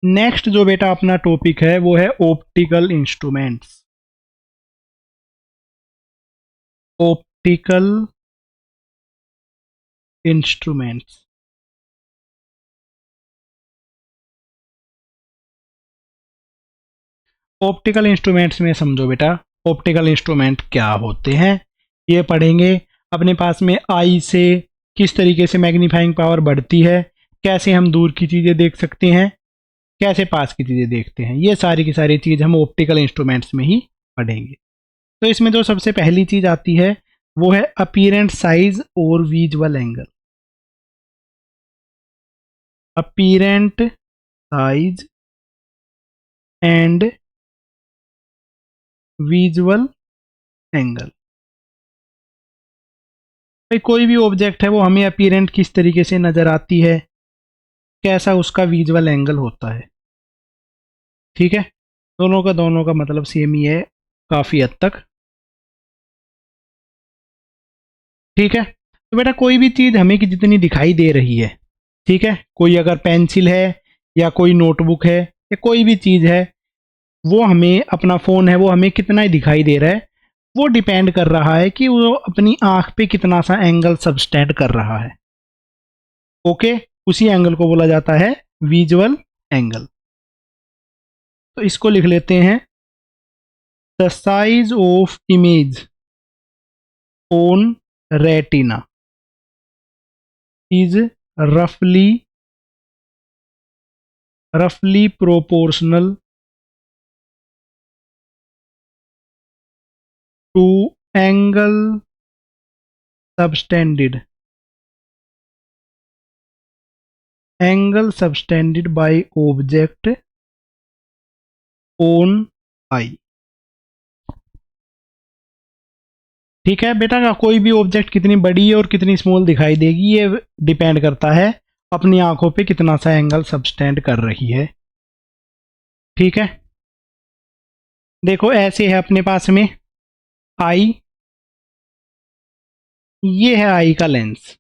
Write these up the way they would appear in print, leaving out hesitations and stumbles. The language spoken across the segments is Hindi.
नेक्स्ट जो बेटा अपना टॉपिक है वो है optical instruments. Optical instruments. Optical instruments में समझो बेटा, ऑप्टिकल इंस्ट्रूमेंट क्या होते हैं ये पढ़ेंगे। अपने पास में आई से किस तरीके से मैग्नीफाइंग पावर बढ़ती है, कैसे हम दूर की चीज़ें देख सकते हैं, कैसे पास की चीज़ें देखते हैं, ये सारी की सारी चीज़ हम ऑप्टिकल इंस्ट्रूमेंट्स में ही पढ़ेंगे। तो इसमें जो सबसे पहली चीज़ आती है वो है अपीरेंट साइज और visual angle. Apparent size and visual angle. भाई कोई भी ऑब्जेक्ट है वो हमें अपीरेंट किस तरीके से नज़र आती है, कैसा उसका विजुअल एंगल होता है। ठीक है, दोनों का मतलब सेम ही है काफ़ी हद तक। ठीक है, तो बेटा कोई भी चीज़ हमें की जितनी दिखाई दे रही है, ठीक है, कोई अगर पेंसिल है या कोई नोटबुक है या कोई भी चीज़ है, वो हमें अपना फ़ोन है वो हमें कितना ही दिखाई दे रहा है, वो डिपेंड कर रहा है कि वो अपनी आँख पे कितना सा एंगल सबटेंड कर रहा है। ओके, उसी एंगल को बोला जाता है विजुअल एंगल। तो इसको लिख लेते हैं, the size of image on retina is roughly proportional to subtended angle subtended by object on eye। ठीक है बेटा, का कोई भी ऑब्जेक्ट कितनी बड़ी और कितनी स्मॉल दिखाई देगी ये डिपेंड करता है अपनी आंखों पे कितना सा एंगल सबटेंड कर रही है। ठीक है, देखो ऐसे है अपने पास में आई, ये है आई का लेंस।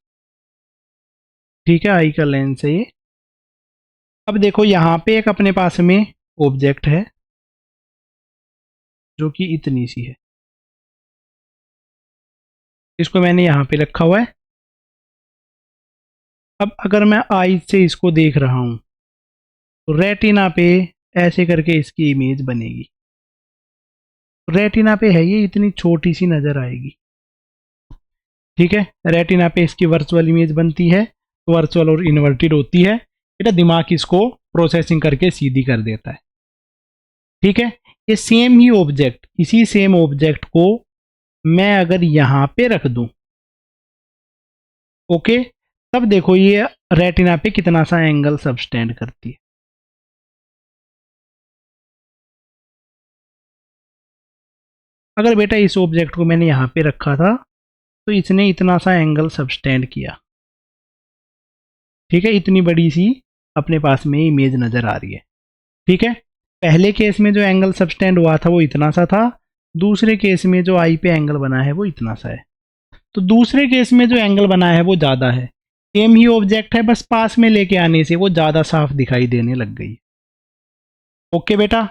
ठीक है, आई का लेंस है ये। अब देखो यहाँ पे एक अपने पास में ऑब्जेक्ट है जो कि इतनी सी है, इसको मैंने यहाँ पे रखा हुआ है। अब अगर मैं आई से इसको देख रहा हूँ तो रेटिना पे ऐसे करके इसकी इमेज बनेगी। रेटिना पे है ये इतनी छोटी सी नज़र आएगी। ठीक है, रेटिना पे इसकी वर्चुअल इमेज बनती है, तो वर्चुअल और इन्वर्टेड होती है। बेटा दिमाग इसको प्रोसेसिंग करके सीधी कर देता है। ठीक है, ये सेम ही ऑब्जेक्ट, इसी सेम ऑब्जेक्ट को मैं अगर यहाँ पे रख दूं, ओके, तब देखो ये रेटिना पे कितना सा एंगल सबटेंड करती है। अगर बेटा इस ऑब्जेक्ट को मैंने यहाँ पे रखा था तो इसने इतना सा एंगल सबटेंड किया। ठीक है, इतनी बड़ी सी अपने पास में इमेज नज़र आ रही है। ठीक है, पहले केस में जो एंगल सबटेंड हुआ था वो इतना सा था, दूसरे केस में जो आई पे एंगल बना है वो इतना सा है। तो दूसरे केस में जो एंगल बना है वो ज़्यादा है, सेम ही ऑब्जेक्ट है, बस पास में लेके आने से वो ज़्यादा साफ दिखाई देने लग गई। ओके बेटा,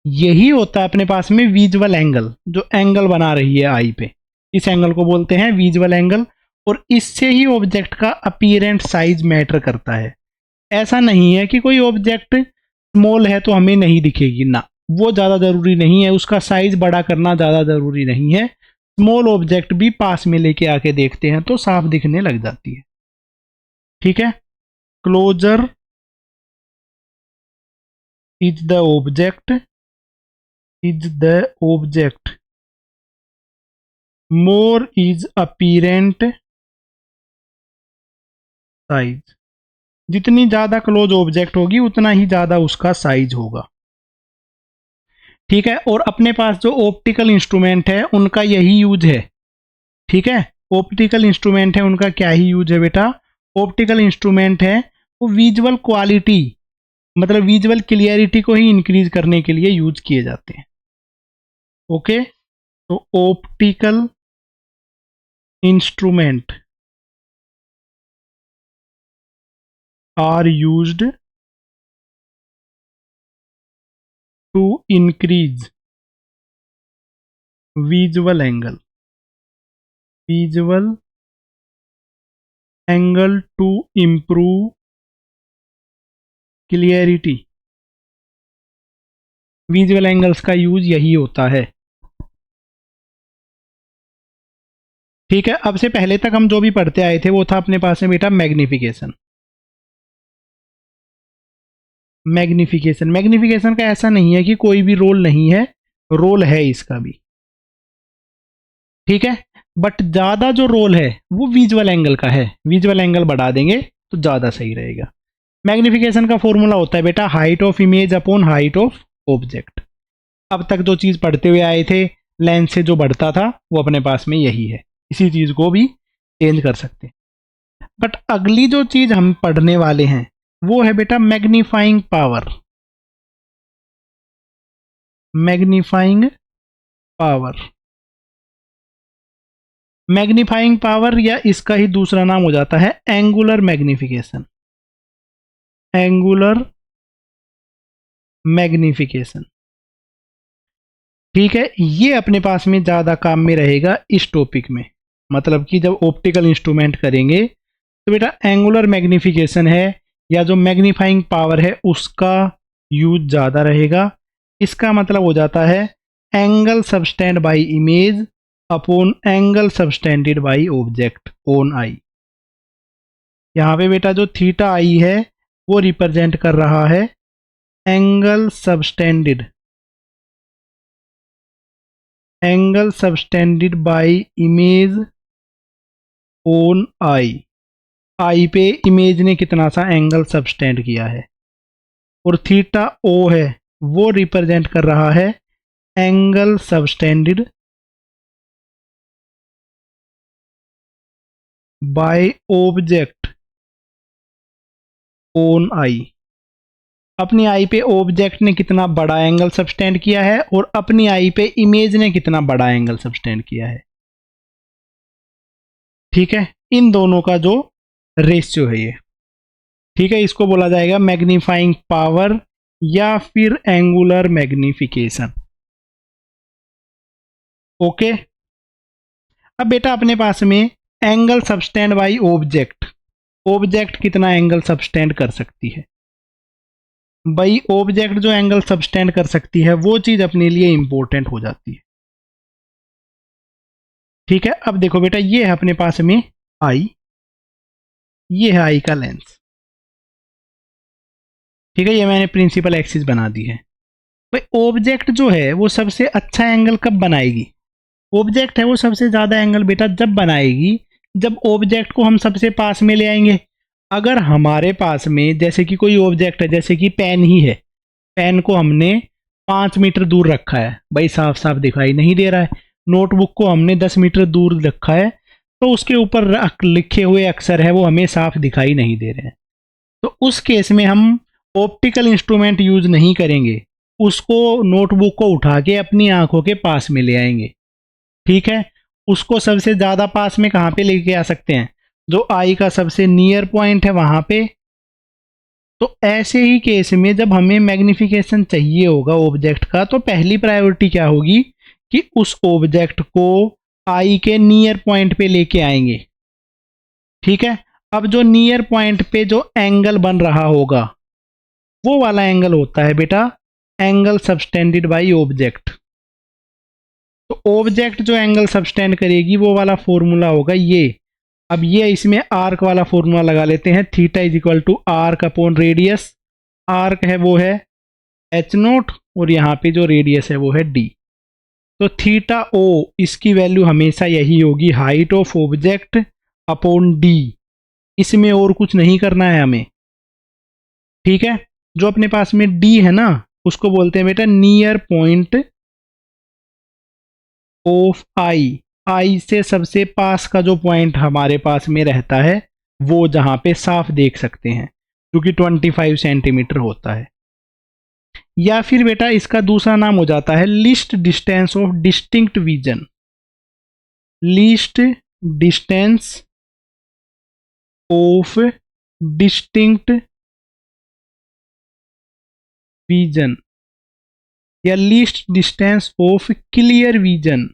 यही होता है अपने पास में विजुअल एंगल, जो एंगल बना रही है आई पे, इस एंगल को बोलते हैं विजुअल एंगल। और इससे ही ऑब्जेक्ट का अपीरेंट साइज मैटर करता है। ऐसा नहीं है कि कोई ऑब्जेक्ट स्मॉल है तो हमें नहीं दिखेगी ना, वो ज़्यादा ज़रूरी नहीं है, उसका साइज बड़ा करना ज़्यादा ज़रूरी नहीं है। स्मॉल ऑब्जेक्ट भी पास में लेके आके देखते हैं तो साफ दिखने लग जाती है। ठीक है, closer is the object more is apparent size. जितनी ज़्यादा क्लोज ऑब्जेक्ट होगी उतना ही ज़्यादा उसका साइज होगा। ठीक है, और अपने पास जो ऑप्टिकल इंस्ट्रूमेंट है उनका यही यूज है। ठीक है, ऑप्टिकल इंस्ट्रूमेंट है उनका क्या ही यूज है बेटा, ऑप्टिकल इंस्ट्रूमेंट है वो विजुअल क्वालिटी मतलब विजुअल क्लियरिटी को ही इंक्रीज करने के लिए यूज किए जाते हैं। ओके, तो optical instrument are used to increase visual angle, visual angle to improve clarity. Visual angles का यूज यही होता है। ठीक है, अब से पहले तक हम जो भी पढ़ते आए थे वो था अपने पास में बेटा मैग्निफिकेशन। मैग्निफिकेशन, मैग्निफिकेशन का ऐसा नहीं है कि कोई भी रोल नहीं है, रोल है इसका भी। ठीक है, बट ज्यादा जो रोल है वो विजुअल एंगल का है, विजुअल एंगल बढ़ा देंगे तो ज्यादा सही रहेगा। मैग्निफिकेशन का फॉर्मूला होता है बेटा height of image upon height of object. अब तक जो चीज पढ़ते हुए आए थे, लेंस से जो बढ़ता था वो अपने पास में यही है, इसी चीज को भी चेंज कर सकते हैं। बट अगली जो चीज हम पढ़ने वाले हैं वो है बेटा magnifying power. Magnifying power, magnifying power या इसका ही दूसरा नाम हो जाता है एंगुलर मैग्निफिकेशन। Angular magnification. ठीक है, ये अपने पास में ज्यादा काम में रहेगा इस टॉपिक में। मतलब कि जब ऑप्टिकल इंस्ट्रूमेंट करेंगे तो बेटा एंगुलर मैग्निफिकेशन है या जो मैग्नीफाइंग पावर है उसका यूज ज्यादा रहेगा। इसका मतलब हो जाता है angle subtended by image upon angle subtended by object on eye. यहाँ पे बेटा जो थीटा आई है वो रिप्रेजेंट कर रहा है angle subtended, angle subtended by image on eye. Eye पे इमेज ने कितना सा एंगल सबस्टेंड किया है। और थीटा ओ है वो रिप्रेजेंट कर रहा है angle subtended by object on आई। अपनी आई पे ऑब्जेक्ट ने कितना बड़ा एंगल सबस्टेंड किया है और अपनी आई पे इमेज ने कितना बड़ा एंगल सबस्टेंड किया है। ठीक है, इन दोनों का जो रेशियो है ये। ठीक है, इसको बोला जाएगा मैग्नीफाइंग पावर या फिर एंगुलर मैग्निफिकेशन। ओके, अब बेटा अपने पास में angle subtended by object, object कितना एंगल सबस्टेंड कर सकती है। भाई ऑब्जेक्ट जो एंगल सबस्टेंड कर सकती है वो चीज अपने लिए इंपॉर्टेंट हो जाती है। ठीक है, अब देखो बेटा ये है अपने पास में आई, ये है आई का लेंस। ठीक है, ये मैंने प्रिंसिपल एक्सिस बना दी है। भाई ऑब्जेक्ट जो है वो सबसे अच्छा एंगल कब बनाएगी। ऑब्जेक्ट है वो सबसे ज्यादा एंगल बेटा जब बनाएगी जब ऑब्जेक्ट को हम सबसे पास में ले आएंगे। अगर हमारे पास में जैसे कि कोई ऑब्जेक्ट है, जैसे कि पेन ही है, पेन को हमने 5 मीटर दूर रखा है, भाई साफ साफ दिखाई नहीं दे रहा है। नोटबुक को हमने 10 मीटर दूर रखा है तो उसके ऊपर लिखे हुए अक्षर है वो हमें साफ दिखाई नहीं दे रहे हैं। तो उस केस में हम ऑप्टिकल इंस्ट्रूमेंट यूज नहीं करेंगे, उसको नोटबुक को उठा के अपनी आंखों के पास में ले आएंगे। ठीक है, उसको सबसे ज्यादा पास में कहाँ पे लेके आ सकते हैं, जो आई का सबसे नियर पॉइंट है वहां पे। तो ऐसे ही केस में जब हमें मैग्निफिकेशन चाहिए होगा ऑब्जेक्ट का तो पहली प्रायोरिटी क्या होगी कि उस ऑब्जेक्ट को आई के नियर पॉइंट पे लेके आएंगे। ठीक है, अब जो नियर पॉइंट पे जो एंगल बन रहा होगा वो वाला एंगल होता है बेटा एंगल सबस्टेंडेड बाय ऑब्जेक्ट। तो ऑब्जेक्ट जो एंगल सबस्टेंड करेगी वो वाला फॉर्मूला होगा ये। अब ये इसमें आर्क वाला फॉर्मूला लगा लेते हैं, theta is equal to arc upon radius. Arc है वो है एच नोट और यहाँ पे जो रेडियस है वो है डी। तो थीटा ओ इसकी वैल्यू हमेशा यही होगी height of object upon D. इसमें और कुछ नहीं करना है हमें। ठीक है, जो अपने पास में डी है ना उसको बोलते हैं बेटा नियर पॉइंट ऑफ आई। आई से सबसे पास का जो पॉइंट हमारे पास में रहता है वो जहां पे साफ देख सकते हैं जो कि 25 सेंटीमीटर होता है। या फिर बेटा इसका दूसरा नाम हो जाता है least distance of distinct vision. Least distance of distinct vision. या least distance of clear vision,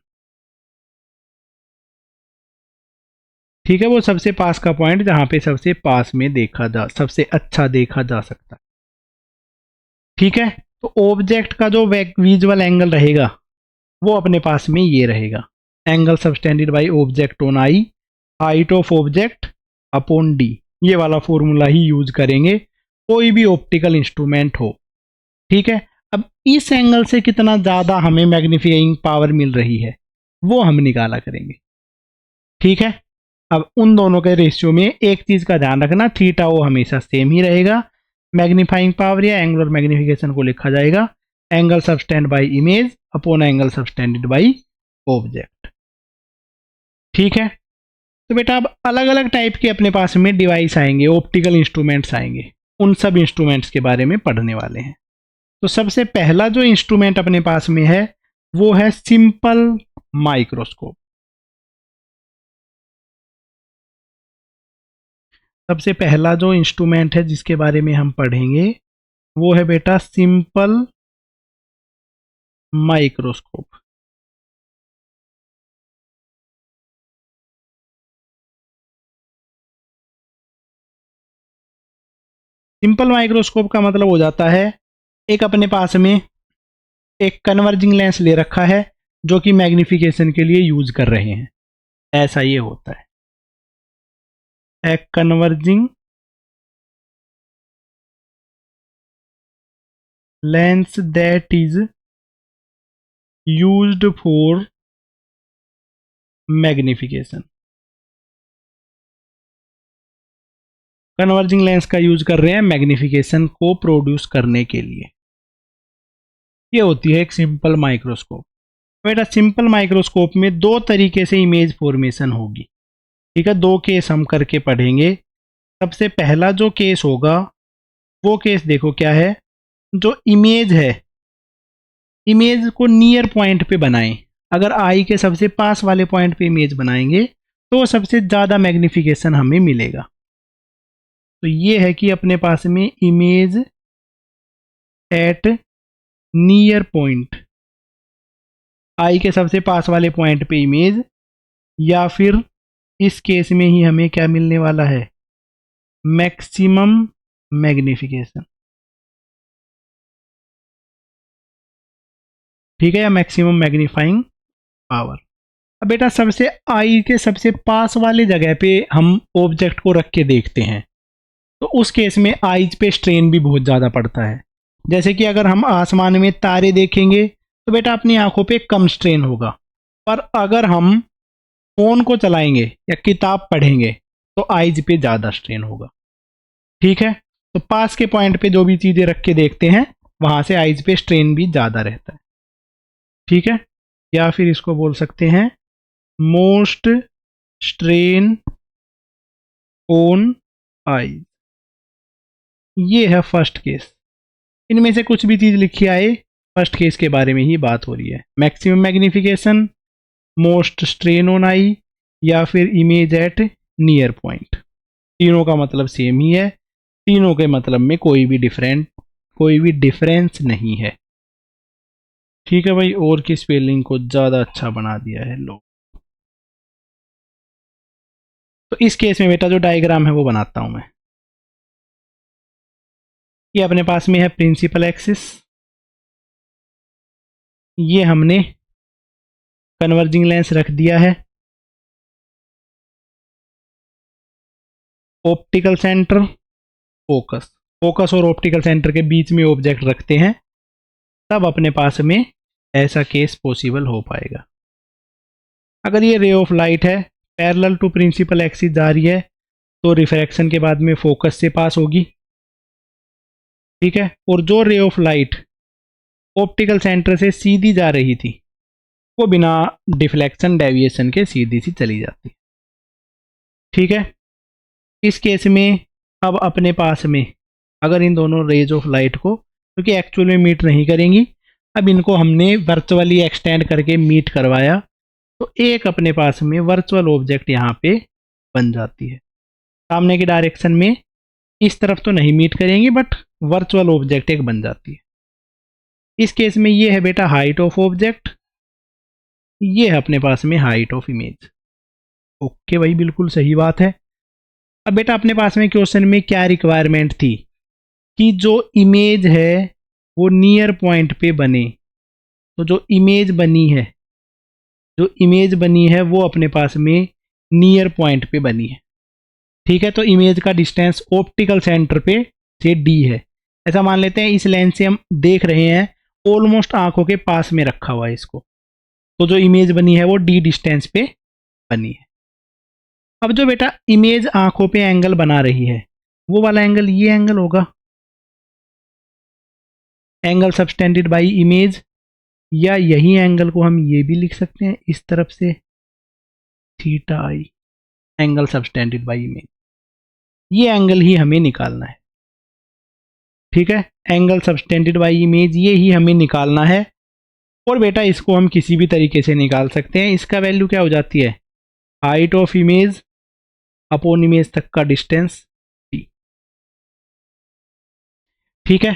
ठीक है, वो सबसे पास का पॉइंट जहां पे सबसे पास में देखा जा, सबसे अच्छा देखा जा सकता है। ठीक है, तो ऑब्जेक्ट का जो विजुअल एंगल रहेगा वो अपने पास में ये रहेगा, angle subtended by object on I, height of object upon D, ये वाला फॉर्मूला ही यूज करेंगे कोई भी ऑप्टिकल इंस्ट्रूमेंट हो। ठीक है, अब इस एंगल से कितना ज्यादा हमें मैग्नीफाइंग पावर मिल रही है वो हम निकाला करेंगे। ठीक है, अब उन दोनों के रेशियो में एक चीज का ध्यान रखना, थीटा वो हमेशा सेम ही रहेगा, मैग्नीफाइंग पावर या एंगुलर मैग्निफिकेशन को लिखा जाएगा angle subtended by image upon angle subtended by object. ठीक है, तो बेटा अब अलग अलग टाइप के अपने पास में डिवाइस आएंगे, ऑप्टिकल इंस्ट्रूमेंट्स आएंगे, उन सब इंस्ट्रूमेंट्स के बारे में पढ़ने वाले हैं। तो सबसे पहला जो इंस्ट्रूमेंट अपने पास में है वो है सिंपल माइक्रोस्कोप। सबसे पहला जो इंस्ट्रूमेंट है जिसके बारे में हम पढ़ेंगे वो है बेटा सिंपल माइक्रोस्कोप। सिंपल माइक्रोस्कोप का मतलब हो जाता है एक अपने पास में एक कन्वर्जिंग लेंस ले रखा है जो कि मैग्निफिकेशन के लिए यूज कर रहे हैं, ऐसा ये होता है, a converging lens that is used for magnification. Converging lens का यूज कर रहे हैं मैग्निफिकेशन को प्रोड्यूस करने के लिए, ये होती है एक सिंपल माइक्रोस्कोप। बेटा सिंपल माइक्रोस्कोप में दो तरीके से इमेज फॉर्मेशन होगी। ठीक है, दो केस हम करके पढ़ेंगे। सबसे पहला जो केस होगा वो केस देखो क्या है, जो इमेज है इमेज को नियर पॉइंट पे बनाएं, अगर आई के सबसे पास वाले पॉइंट पे इमेज बनाएंगे तो सबसे ज़्यादा मैग्निफिकेशन हमें मिलेगा। तो ये है कि अपने पास में इमेज एट नियर पॉइंट, आई के सबसे पास वाले पॉइंट पे इमेज, या फिर इस केस में ही हमें क्या मिलने वाला है, मैक्सिमम मैग्निफिकेशन। ठीक है, या मैक्सिमम मैग्नीफाइंग पावर। अब बेटा सबसे आई के सबसे पास वाली जगह पे हम ऑब्जेक्ट को रख के देखते हैं तो उस केस में आईज पे स्ट्रेन भी बहुत ज़्यादा पड़ता है। जैसे कि अगर हम आसमान में तारे देखेंगे तो बेटा अपनी आंखों पे कम स्ट्रेन होगा, पर अगर हम फ़ोन को चलाएंगे या किताब पढ़ेंगे तो आईज पे ज़्यादा स्ट्रेन होगा। ठीक है, तो पास के पॉइंट पे जो भी चीज़ें रख के देखते हैं वहाँ से आईज पे स्ट्रेन भी ज़्यादा रहता है। ठीक है, या फिर इसको बोल सकते हैं मोस्ट स्ट्रेन ऑन आई, ये है फर्स्ट केस। इनमें से कुछ भी चीज़ लिखी आए फर्स्ट केस के बारे में ही बात हो रही है, maximum magnification, most strain on I, या फिर इमेज एट नियर पॉइंट। तीनों का मतलब सेम ही है, तीनों के मतलब में कोई भी डिफरेंस नहीं है। ठीक है भाई, और की स्पेलिंग को ज़्यादा अच्छा बना दिया है लोग। तो इस केस में बेटा जो डायग्राम है वो बनाता हूं मैं। ये अपने पास में है प्रिंसिपल एक्सिस, ये हमने कन्वर्जिंग लेंस रख दिया है, ऑप्टिकल सेंटर, फोकस और ऑप्टिकल सेंटर के बीच में ऑब्जेक्ट रखते हैं तब अपने पास में ऐसा केस पॉसिबल हो पाएगा। अगर ये रे ऑफ लाइट है पैरेलल टू प्रिंसिपल एक्सिस जा रही है तो रिफ्रैक्शन के बाद में फोकस से पास होगी। ठीक है, और जो ray of light optical centre से सीधी जा रही थी वो बिना डिफ्लेक्शन डेविएशन के सीधी सी चली जाती। ठीक है, इस केस में अब अपने पास में अगर इन दोनों रेज ऑफ लाइट को, क्योंकि एक्चुअल में मीट नहीं करेंगी, अब इनको हमने वर्चुअली एक्सटेंड करके मीट करवाया तो एक अपने पास में वर्चुअल ऑब्जेक्ट यहाँ पे बन जाती है। सामने की डायरेक्शन में इस तरफ तो नहीं मीट करेंगी बट वर्चुअल ऑब्जेक्ट एक बन जाती है। इस केस में ये है बेटा हाइट ऑफ ऑब्जेक्ट, ये है अपने पास में हाइट ऑफ इमेज। ओके भाई, बिल्कुल सही बात है। अब बेटा अपने पास में क्वेश्चन में क्या रिक्वायरमेंट थी कि जो इमेज है वो नियर पॉइंट पे बने। तो जो इमेज बनी है वो अपने पास में नियर पॉइंट पे बनी है। ठीक है, तो इमेज का डिस्टेंस ऑप्टिकल सेंटर पे से डी है। ऐसा मान लेते हैं इस लेंस से हम देख रहे हैं, ऑलमोस्ट आंखों के पास में रखा हुआ है इसको, तो जो इमेज बनी है वो डी डिस्टेंस पे बनी है। अब जो बेटा इमेज आंखों पे एंगल बना रही है वो वाला एंगल ये एंगल होगा, एंगल सबटेंडेड बाई इमेज, या यही एंगल को हम ये भी लिख सकते हैं इस तरफ से, theta I, angle subtended by image. ये एंगल ही हमें निकालना है। ठीक है, एंगल सबटेंडेड बाई इमेज ये ही हमें निकालना है। और बेटा इसको हम किसी भी तरीके से निकाल सकते हैं। इसका वैल्यू क्या हो जाती है, height of image upon image तक का डिस्टेंस टी। ठीक है,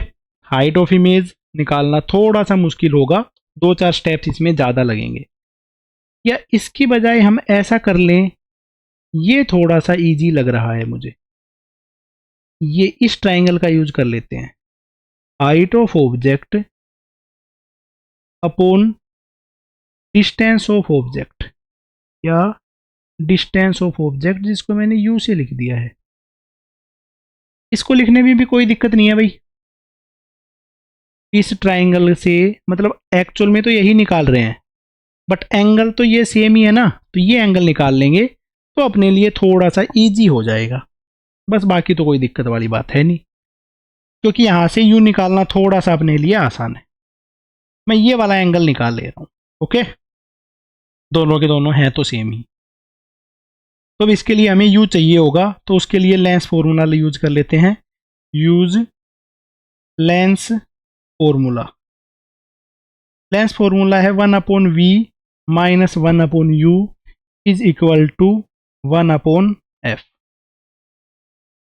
हाइट ऑफ इमेज निकालना थोड़ा सा मुश्किल होगा, 2-4 स्टेप्स इसमें ज़्यादा लगेंगे, या इसकी बजाय हम ऐसा कर लें, ये थोड़ा सा इजी लग रहा है मुझे, ये इस ट्राइंगल का यूज कर लेते हैं, height of object upon distance of object, या डिस्टेंस ऑफ ऑब्जेक्ट, जिसको मैंने यू से लिख दिया है। इसको लिखने में भी कोई दिक्कत नहीं है भाई, इस ट्राइंगल से मतलब एक्चुअल में तो यही निकाल रहे हैं, बट एंगल तो ये सेम ही है ना, तो ये एंगल निकाल लेंगे तो अपने लिए थोड़ा सा इजी हो जाएगा। बस बाकी तो कोई दिक्कत वाली बात है नहीं, क्योंकि यहाँ से यू निकालना थोड़ा सा अपने लिए आसान है। मैं ये वाला एंगल निकाल ले रहा हूँ। ओके, दोनों के दोनों हैं तो सेम ही। तो अब इसके लिए हमें यू चाहिए होगा, तो उसके लिए लेंस फॉर्मूला यूज कर लेते हैं, use lens formula. Lens formula है 1/v minus 1/u is equal to 1/f।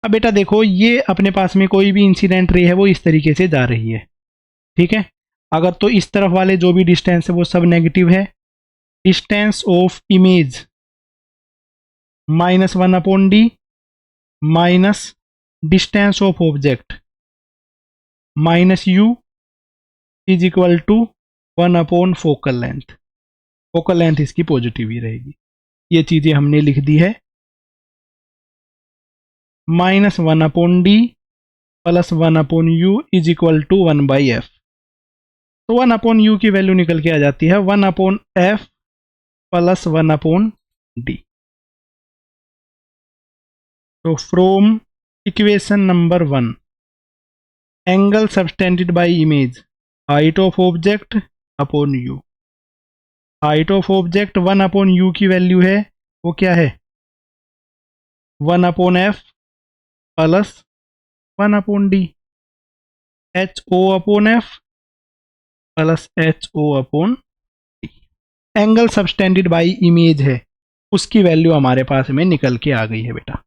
अब बेटा देखो, ये अपने पास में कोई भी इंसिडेंट रे है वो इस तरीके से जा रही है। ठीक है, अगर तो इस तरफ वाले जो भी डिस्टेंस है वो सब नेगेटिव है, distance of image minus 1/d minus distance of object minus u is equal to focal length. Focal length इसकी पॉजिटिव ही रहेगी। ये चीजें हमने लिख दी है, minus 1/d plus 1/u is equal to 1/f। तो 1/u की वैल्यू निकल के आ जाती है 1/f प्लस 1/d। तो from equation number 1, angle subtended by image height of object upon u, height of object 1/u की वैल्यू है वो क्या है 1/f plus 1/d, ho/f plus ho/d। Angle subtended by image है, उसकी वैल्यू हमारे पास में निकल के आ गई है बेटा।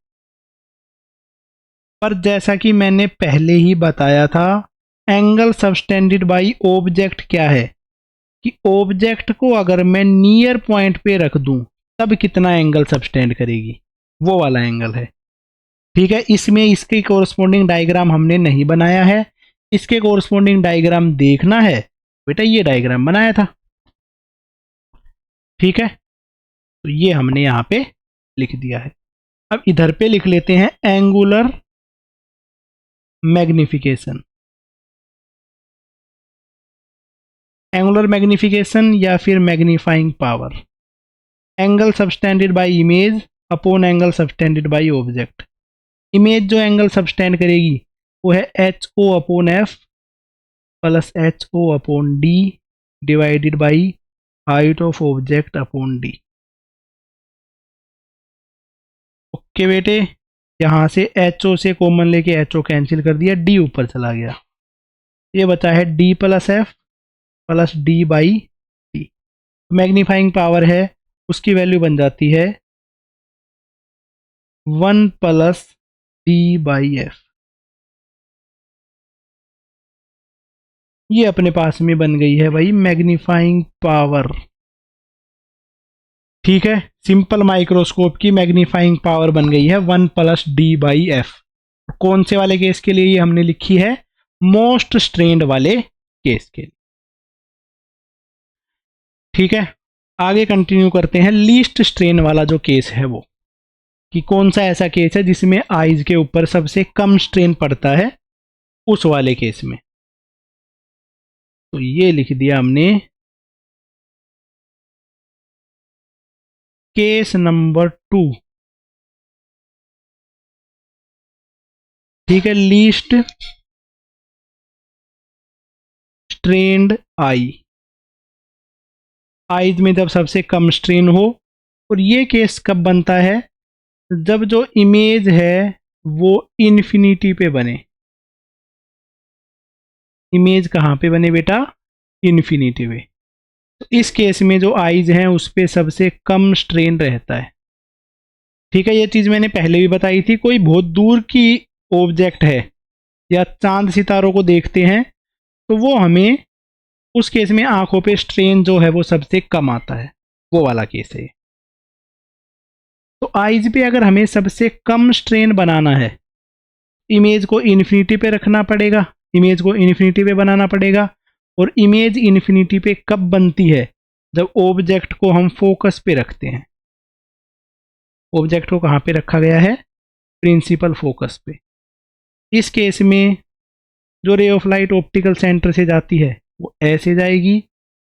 पर जैसा कि मैंने पहले ही बताया था, एंगल सबटेंडेड बाई ऑब्जेक्ट क्या है कि ऑब्जेक्ट को अगर मैं नियर पॉइंट पे रख दूं तब कितना एंगल सबटेंड करेगी, वो वाला एंगल है। ठीक है, इसमें इसके कोरस्पोंडिंग डायग्राम हमने नहीं बनाया है, इसके कोरस्पोंडिंग डायग्राम देखना है बेटा, ये डायग्राम बनाया था। ठीक है, तो ये हमने यहां पे लिख दिया है। अब इधर पे लिख लेते हैं एंगुलर मैग्निफिकेशन। एंगुलर मैग्निफिकेशन या फिर magnifying power, angle subtended bye image upon angle subtended by object. Image जो एंगल सबटेंड करेगी वो है ho/f plus ho/d divided by height of object upon d। Okay बेटे, यहां से ho से कॉमन लेके ho कैंसिल कर दिया, d ऊपर चला गया, ये बचा है d plus f plus d by d। Magnifying power है उसकी वैल्यू बन जाती है 1 प्लस d बाई f। ये अपने पास में बन गई है भाई मैग्नीफाइंग पावर। ठीक है, सिंपल माइक्रोस्कोप की मैग्नीफाइंग पावर बन गई है 1+d/f। कौन से वाले केस के लिए ये हमने लिखी है? मोस्ट स्ट्रेन्ड वाले केस के लिए। ठीक है, आगे कंटिन्यू करते हैं। लीस्ट स्ट्रेन वाला जो केस है वो, कि कौन सा ऐसा केस है जिसमें आइज के ऊपर सबसे कम स्ट्रेन पड़ता है, उस वाले केस में। तो ये लिख दिया हमने केस नंबर 2। ठीक है, लीस्ट स्ट्रेन्ड आई, आइज में जब सबसे कम स्ट्रेन हो। और ये केस कब बनता है? जब जो इमेज है वो इन्फिनिटी पे बने। इमेज कहाँ पे बने बेटा? इन्फिनिटी पे। तो इस केस में जो आइज हैं उस पे सबसे कम स्ट्रेन रहता है। ठीक है, ये चीज मैंने पहले भी बताई थी। कोई बहुत दूर की ऑब्जेक्ट है या चांद सितारों को देखते हैं तो वो हमें उस केस में आंखों पे स्ट्रेन जो है वो सबसे कम आता है, वो वाला केस है। तो आइज पे अगर हमें सबसे कम स्ट्रेन बनाना है, इमेज को इन्फिनिटी पे रखना पड़ेगा, इमेज को इन्फिनिटी पे बनाना पड़ेगा। और इमेज इन्फिनिटी पे कब बनती है? जब ऑब्जेक्ट को हम फोकस पे रखते हैं। ऑब्जेक्ट को कहाँ पे रखा गया है? प्रिंसिपल फोकस पे। इस केस में जो ray of light optical centre से जाती है वो ऐसे जाएगी,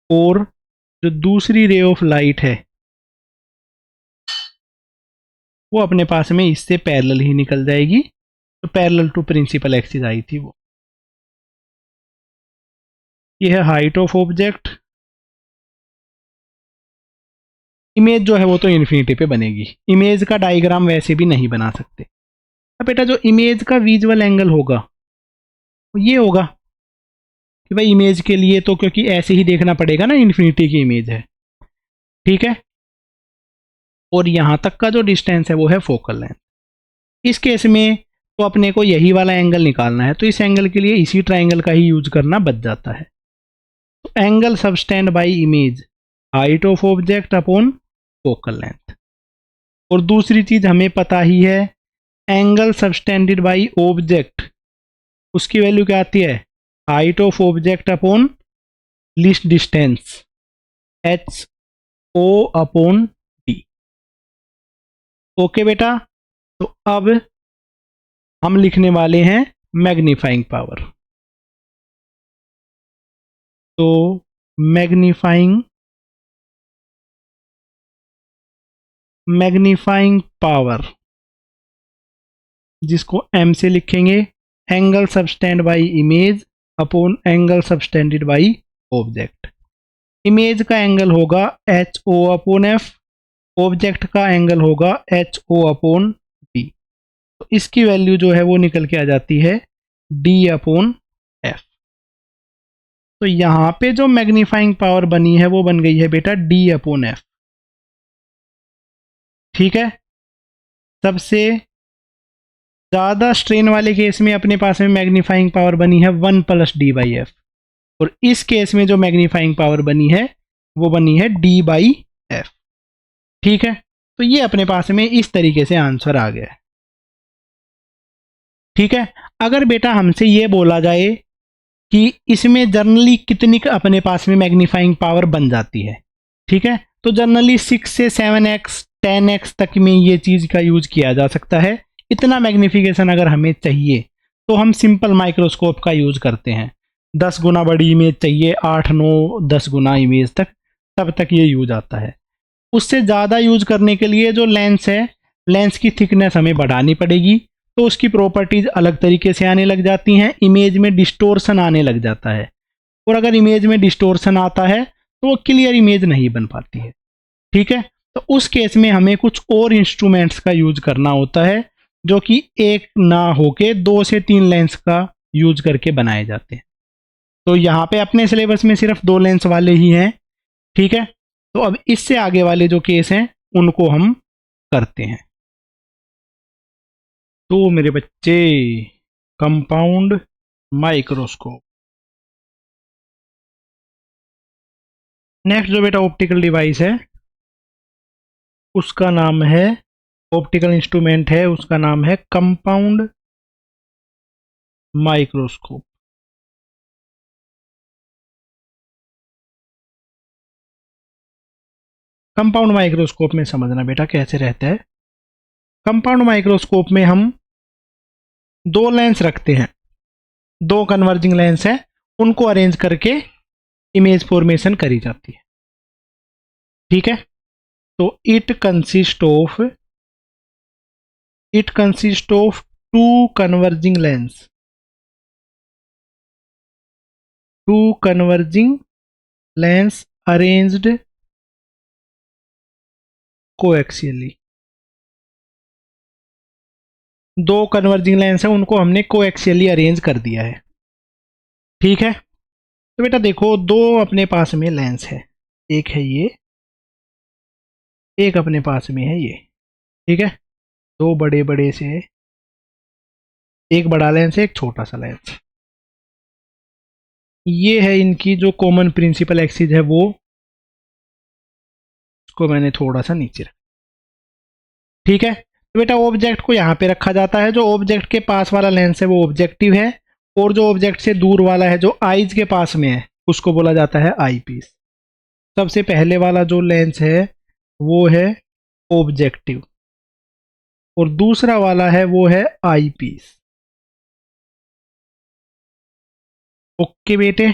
और जो दूसरी रे ऑफ लाइट है वो अपने पास में इससे पैरेलल ही निकल जाएगी। तो पैरेलल टू प्रिंसिपल एक्सिस आई थी वो। ये है हाइट ऑफ ऑब्जेक्ट। इमेज जो है वो तो इन्फिनिटी पे बनेगी। इमेज का डायग्राम वैसे भी नहीं बना सकते। अब बेटा जो इमेज का विजुअल एंगल होगा वो ये होगा कि भाई इमेज के लिए तो क्योंकि ऐसे ही देखना पड़ेगा ना, इन्फिनिटी की इमेज है। ठीक है, और यहां तक का जो डिस्टेंस है वो है फोकल लेंथ। इस केस में तो अपने को यही वाला एंगल निकालना है, तो इस एंगल के लिए इसी ट्राइंगल का ही यूज करना बच जाता है। तो angle subtended by image, height of object upon focal length. और दूसरी चीज हमें पता ही है, एंगल सबस्टेंडेड बाई ऑब्जेक्ट, उसकी वैल्यू क्या आती है? Height of object upon least distance, H O upon D. Okay बेटा, तो अब हम लिखने वाले हैं मैग्नीफाइंग पावर। तो मैग्नीफाइंग पावर, जिसको m से लिखेंगे, angle subtended by image upon angle subtended by object. Image का एंगल होगा H O upon F, object का एंगल होगा एच ओ अपॉन डी। तो इसकी वैल्यू जो है वो निकल के आ जाती है डी अपॉन एफ। तो यहां पे जो मैग्नीफाइंग पावर बनी है वो बन गई है बेटा डी अपॉन एफ। ठीक है, सबसे ज्यादा स्ट्रेन वाले केस में अपने पास में मैग्नीफाइंग पावर बनी है 1+d/f। और इस केस में जो मैग्नीफाइंग पावर बनी है वो बनी है d/f। ठीक है, तो ये अपने पास में इस तरीके से आंसर आ गया है। ठीक है, अगर बेटा हमसे ये बोला जाए कि इसमें जर्नली कितनी अपने पास में मैग्नीफाइंग पावर बन जाती है, ठीक है, तो जनरली 6 से 7x 10x तक में ये चीज का यूज किया जा सकता है। इतना मैग्निफिकेशन अगर हमें चाहिए तो हम सिंपल माइक्रोस्कोप का यूज करते हैं। 10 गुना बड़ी इमेज चाहिए, 8 9 10 गुना इमेज तक, तब तक ये यूज आता है। उससे ज़्यादा यूज करने के लिए जो लेंस है, लेंस की थिकनेस हमें बढ़ानी पड़ेगी, तो उसकी प्रॉपर्टीज अलग तरीके से आने लग जाती हैं, इमेज में डिस्टोर्शन आने लग जाता है। और अगर इमेज में डिस्टोर्शन आता है तो वो क्लियर इमेज नहीं बन पाती है। ठीक है, तो उस केस में हमें कुछ और इंस्ट्रूमेंट्स का यूज करना होता है, जो कि एक ना होके 2 से 3 लेंस का यूज करके बनाए जाते हैं। तो यहाँ पे अपने सिलेबस में सिर्फ 2 लेंस वाले ही हैं। ठीक है, तो अब इससे आगे वाले जो केस हैं उनको हम करते हैं। तो मेरे बच्चे, कंपाउंड माइक्रोस्कोप। नेक्स्ट जो बेटा ऑप्टिकल डिवाइस है उसका नाम है, ऑप्टिकल इंस्ट्रूमेंट है उसका नाम है कंपाउंड माइक्रोस्कोप। कंपाउंड माइक्रोस्कोप में समझना बेटा कैसे रहता है। कंपाउंड माइक्रोस्कोप में हम दो लेंस रखते हैं, दो कन्वर्जिंग लेंस है, उनको अरेंज करके इमेज फॉर्मेशन करी जाती है। ठीक है, तो it consist of two converging lens, two converging lens arranged coaxially. दो कन्वर्जिंग लेंस है उनको हमने कोएक्सियली अरेंज कर दिया है। ठीक है, तो बेटा देखो दो अपने पास में लेंस है, एक है ये, एक अपने पास में है ये। ठीक है, दो बड़े बड़े से, एक बड़ा लेंस है एक छोटा सा लेंस। ये है इनकी जो कॉमन प्रिंसिपल एक्सिस है, वो उसको मैंने थोड़ा सा नीचे रखा। ठीक है, तो बेटा ऑब्जेक्ट को यहाँ पे रखा जाता है, जो ऑब्जेक्ट के पास वाला लेंस है वो ऑब्जेक्टिव है, और जो ऑब्जेक्ट से दूर वाला है जो आईज के पास में है उसको बोला जाता है आई पीस। सबसे पहले वाला जो लेंस है वो है ऑब्जेक्टिव, और दूसरा वाला है वो है आई पीस। ओके बेटे,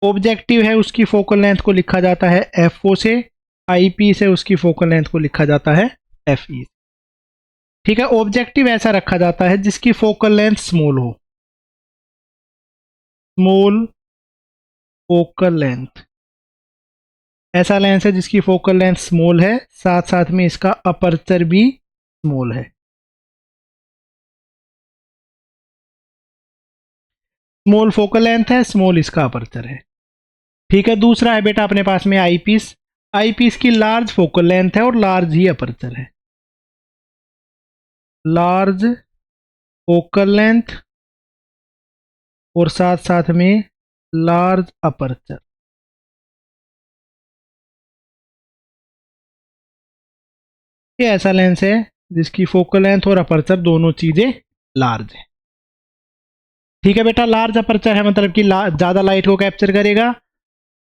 ऑब्जेक्टिव है उसकी फोकल लेंथ को लिखा जाता है एफ ओ से, आई पीस है उसकी फोकल लेंथ को लिखा जाता है एफ ई। ठीक है, ऑब्जेक्टिव ऐसा रखा जाता है जिसकी फोकल लेंथ स्मॉल हो, स्मॉल फोकल लेंथ। ऐसा लेंस है जिसकी फोकल लेंथ स्मॉल है, साथ साथ में इसका अपर्चर भी स्मॉल है। स्मॉल फोकल लेंथ है, स्मॉल इसका अपर्चर है। ठीक है, दूसरा है बेटा अपने पास में आई पीस। आई पीस की लार्ज फोकल लेंथ है और लार्ज ही अपर्चर है, लार्ज फोकल लेंथ और साथ साथ में लार्ज अपर्चर। ये ऐसा लेंस है जिसकी फोकल लेंथ और अपर्चर दोनों चीजें लार्ज है। ठीक है बेटा, लार्ज अपर्चर है मतलब कि ज्यादा लाइट को कैप्चर करेगा,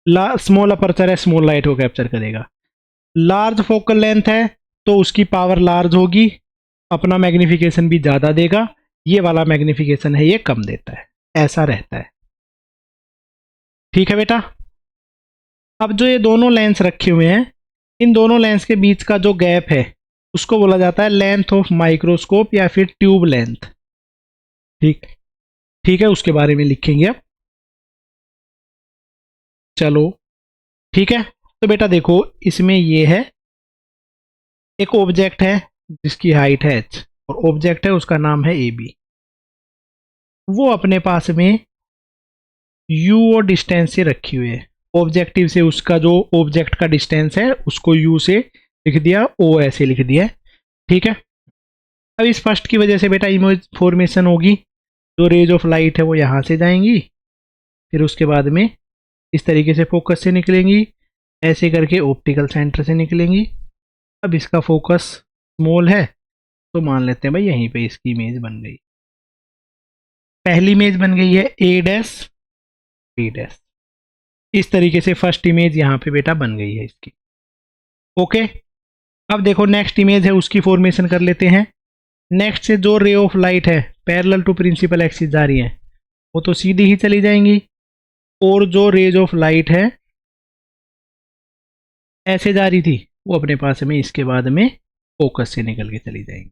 स्मॉल अपर्चर है स्मॉल लाइट को कैप्चर करेगा। लार्ज फोकल लेंथ है तो उसकी पावर लार्ज होगी, अपना मैग्निफिकेशन भी ज़्यादा देगा, ये वाला मैग्निफिकेशन है ये कम देता है, ऐसा रहता है। ठीक है बेटा, अब जो ये दोनों लेंस रखे हुए हैं, इन दोनों लेंस के बीच का जो गैप है उसको बोला जाता है लेंथ ऑफ माइक्रोस्कोप या फिर ट्यूब लेंथ। ठीक ठीक है, उसके बारे में लिखेंगे अब। चलो ठीक है, तो बेटा देखो इसमें ये है, एक ऑब्जेक्ट है जिसकी हाइट है h, और ऑब्जेक्ट है उसका नाम है ए बी। वो अपने पास में u और डिस्टेंस से रखी हुई है, ऑब्जेक्टिव से उसका जो ऑब्जेक्ट का डिस्टेंस है उसको u से लिख दिया, o ऐसे लिख दिया। ठीक है, अब इस फर्स्ट की वजह से बेटा इमेज फॉर्मेशन होगी, जो रेज ऑफ लाइट है वो यहाँ से जाएंगी, फिर उसके बाद में इस तरीके से फोकस से निकलेंगी, ऐसे करके ऑप्टिकल सेंटर से निकलेंगी। अब इसका फोकस स्मॉल है तो मान लेते हैं भाई यहीं पे इसकी इमेज बन गई, पहली इमेज बन गई है ए डैश बी डैश। इस तरीके से फर्स्ट इमेज यहाँ पे बेटा बन गई है इसकी। ओके, अब देखो नेक्स्ट इमेज है उसकी फॉर्मेशन कर लेते हैं। नेक्स्ट से जो रे ऑफ लाइट है पैरेलल टू प्रिंसिपल एक्सिस जा रही है वो तो सीधी ही चली जाएंगी, और जो रेज ऑफ लाइट है ऐसे जा रही थी वो अपने पास में इसके बाद में फोकस से निकल के चली जाएंगी।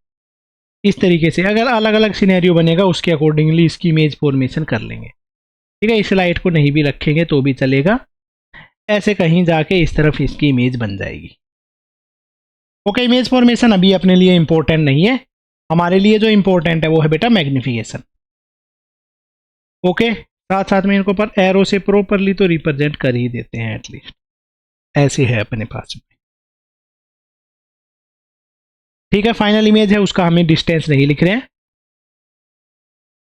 इस तरीके से अगर अलग अलग सिनेरियो बनेगा उसके अकॉर्डिंगली इसकी इमेज फॉर्मेशन कर लेंगे। ठीक है, इस लाइट को नहीं भी रखेंगे तो भी चलेगा, ऐसे कहीं जाके इस तरफ इसकी इमेज बन जाएगी। ओके, इमेज फॉर्मेशन अभी अपने लिए इंपॉर्टेंट नहीं है, हमारे लिए जो इंपॉर्टेंट है वो है बेटा मैग्निफिकेशन। ओके, साथ साथ में इनको पर एरो से प्रॉपरली तो रिप्रेजेंट कर ही देते हैं, एटलीस्ट ऐसे है अपने पास में। ठीक है, फाइनल इमेज है उसका हमें डिस्टेंस नहीं लिख रहे हैं।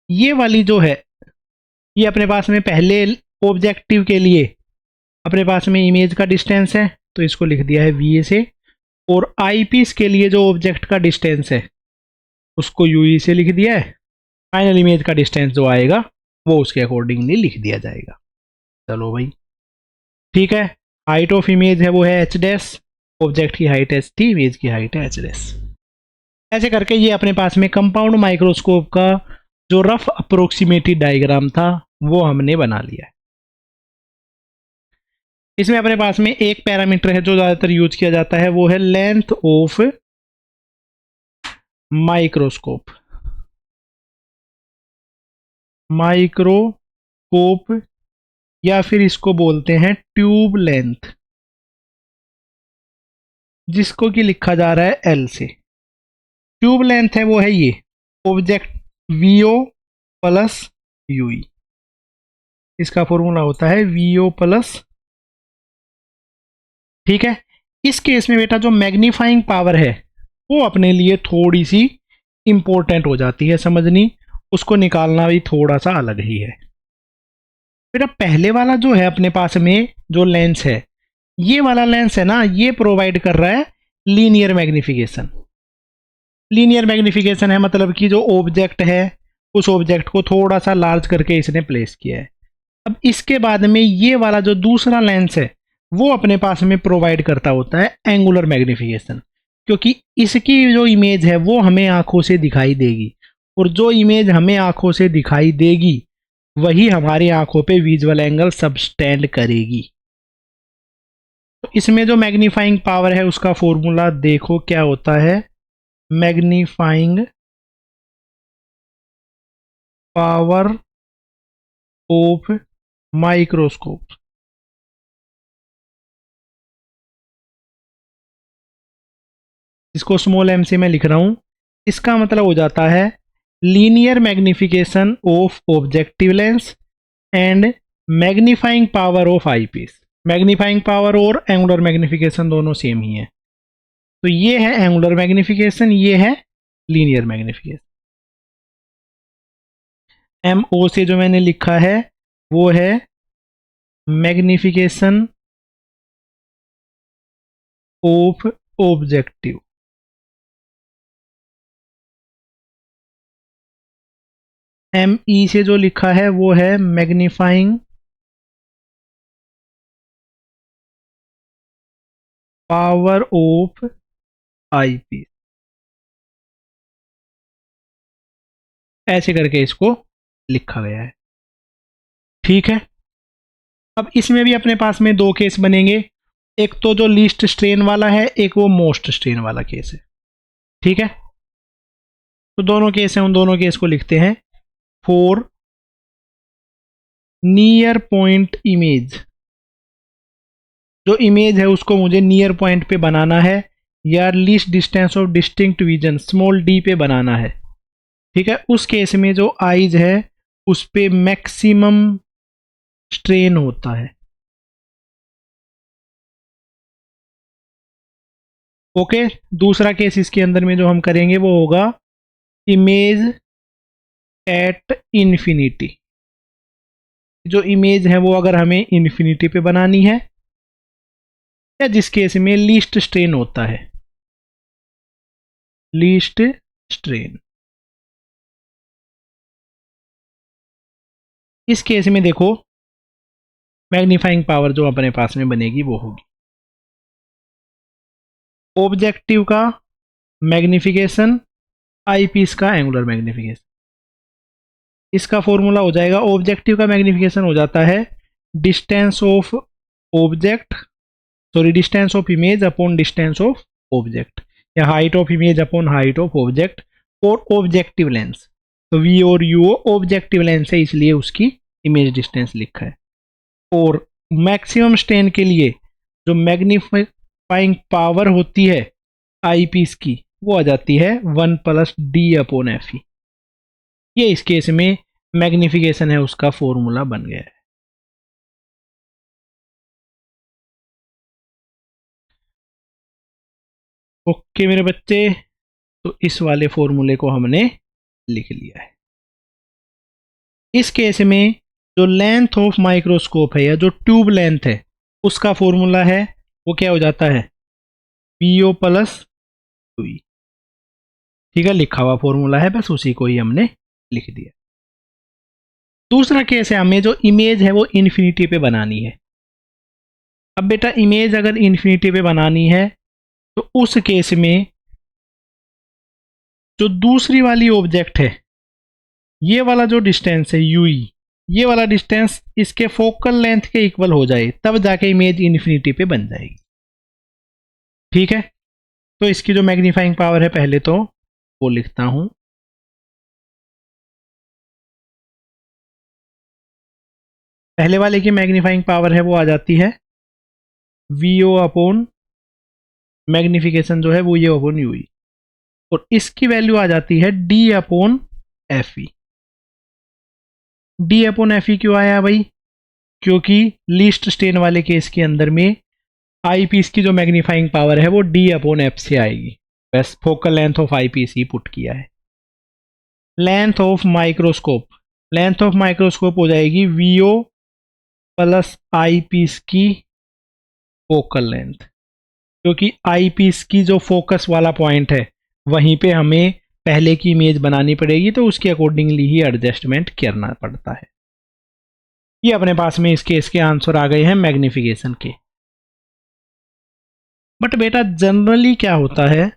ये वाली जो है ये अपने पास में पहले ऑब्जेक्टिव के लिए अपने पास में इमेज का डिस्टेंस है तो इसको लिख दिया है वी ए से, और आई पीस के लिए जो ऑब्जेक्ट का डिस्टेंस है उसको यू ई से लिख दिया है। फाइनल इमेज का डिस्टेंस जो आएगा वो उसके अकॉर्डिंगली लिख दिया जाएगा। चलो भाई ठीक है, हाइट ऑफ इमेज है वो है एच डैश, ऑब्जेक्ट की हाइट एच टी, इमेज की हाइट है एच डैश। ऐसे करके ये अपने पास में कंपाउंड माइक्रोस्कोप का जो रफ अप्रोक्सीमेटेड डायग्राम था वो हमने बना लिया है। इसमें अपने पास में एक पैरामीटर है जो ज़्यादातर यूज किया जाता है, वो है लेंथ ऑफ माइक्रोस्कोप। माइक्रोस्कोप या फिर इसको बोलते हैं ट्यूब लेंथ, जिसको कि लिखा जा रहा है एल से। ट्यूब लेंथ है वो है ये ऑब्जेक्ट वीओ प्लस यूई, इसका फॉर्मूला होता है वीओ प्लस। ठीक है, इस केस में बेटा जो मैग्नीफाइंग पावर है वो अपने लिए थोड़ी सी इंपॉर्टेंट हो जाती है समझनी, उसको निकालना भी थोड़ा सा अलग ही है। बेटा पहले वाला जो है अपने पास में जो लेंस है, ये वाला लेंस है ना, ये प्रोवाइड कर रहा है लीनियर मैग्निफिकेशन। लीनियर मैग्निफिकेशन है मतलब कि जो ऑब्जेक्ट है उस ऑब्जेक्ट को थोड़ा सा लार्ज करके इसने प्लेस किया है। अब इसके बाद में ये वाला जो दूसरा लेंस है वो अपने पास में प्रोवाइड करता होता है एंगुलर मैग्निफिकेशन, क्योंकि इसकी जो इमेज है वो हमें आंखों से दिखाई देगी, और जो इमेज हमें आंखों से दिखाई देगी वही हमारी आंखों पे विजुअल एंगल सबस्टेंड करेगी। तो इसमें जो मैग्नीफाइंग पावर है उसका फॉर्मूला देखो क्या होता है, मैग्नीफाइंग पावर ऑफ माइक्रोस्कोप। इसको स्मॉल एम से मैं लिख रहा हूं, इसका मतलब हो जाता है linear magnification of objective lens and magnifying power of eyepiece. Magnifying power और एंगुलर मैग्निफिकेशन दोनों सेम ही है, तो ये है एंगुलर मैग्निफिकेशन, ये है लीनियर मैग्निफिकेशन। एम ओ से जो मैंने लिखा है वो है magnification of objective. M E से जो लिखा है वो है मैग्नीफाइंग पावर ऑफ आईपीस। ऐसे करके इसको लिखा गया है। ठीक है, अब इसमें भी अपने पास में दो केस बनेंगे, एक तो जो लीस्ट स्ट्रेन वाला है, एक वो मोस्ट स्ट्रेन वाला केस है। ठीक है, तो दोनों केस हैं, उन दोनों केस को लिखते हैं। फॉर नियर पॉइंट इमेज, जो इमेज है उसको मुझे नियर पॉइंट पे बनाना है या least distance of distinct vision small D पे बनाना है। ठीक है, उस केस में जो आइज है उस पे मैक्सिमम स्ट्रेन होता है। ओके, दूसरा केस इसके अंदर में जो हम करेंगे वो होगा इमेज एट इन्फिनिटी। जो इमेज है वो अगर हमें इन्फिनिटी पे बनानी है, या जिस केस में लीस्ट स्ट्रेन होता है, लीस्ट स्ट्रेन। इस केस में देखो मैग्नीफाइंग पावर जो अपने पास में बनेगी वो होगी ऑब्जेक्टिव का मैग्निफिकेशन, आईपीस का एंगुलर मैग्निफिकेशन। इसका फॉर्मूला हो जाएगा, ऑब्जेक्टिव का मैग्निफिकेशन हो जाता है distance of object, sorry distance of image upon distance of object, या height of image upon height of object और ऑब्जेक्टिव लेंस। तो वी और यू ऑब्जेक्टिव लेंस है इसलिए उसकी इमेज डिस्टेंस लिखा है। और मैक्सिमम स्ट्रेन के लिए जो मैग्नीफाइंग पावर होती है आईपीस की वो आ जाती है 1 plus D upon F E. ये इस केस में मैग्निफिकेशन है उसका फॉर्मूला बन गया है। ओके मेरे बच्चे, तो इस वाले फॉर्मूले को हमने लिख लिया है। इस केस में जो लेंथ ऑफ माइक्रोस्कोप है या जो ट्यूब लेंथ है उसका फॉर्मूला है वो क्या हो जाता है, पीओ प्लस यूई। ठीक है, लिखा हुआ फॉर्मूला है, बस उसी को ही हमने लिख दिया। दूसरा केस है, हमें जो इमेज है वो इन्फिनिटी पे बनानी है। अब बेटा इमेज अगर इन्फिनिटी पे बनानी है तो उस केस में जो दूसरी वाली ऑब्जेक्ट है, ये वाला जो डिस्टेंस है यूई, ये वाला डिस्टेंस इसके फोकल लेंथ के इक्वल हो जाए, तब जाके इमेज इन्फिनिटी पे बन जाएगी। ठीक है, तो इसकी जो मैग्नीफाइंग पावर है पहले तो वो लिखता हूं। पहले वाले की मैग्नीफाइंग पावर है वो आ जाती है वीओ अपॉन मैग्निफिकेशन जो है वो ये अपॉन यूई, और इसकी वैल्यू आ जाती है डी अपॉन एफ ई। डी अपॉन एफ ई क्यों आया भाई, क्योंकि लीस्ट स्टेन वाले केस के अंदर में आई पीस की जो मैग्नीफाइंग पावर है वो डी अपॉन एफ से आएगी। बस focal length of eyepiece ही पुट किया है। Length of microscope, length of microscope हो जाएगी वीओ प्लस आई पीस की फोकल लेंथ, क्योंकि आई पीस की जो फोकस वाला पॉइंट है वहीं पे हमें पहले की इमेज बनानी पड़ेगी, तो उसके अकॉर्डिंगली ही एडजस्टमेंट करना पड़ता है। ये अपने पास में इस केस के आंसर आ गए हैं मैग्निफिकेशन के। बट बेटा जनरली क्या होता है,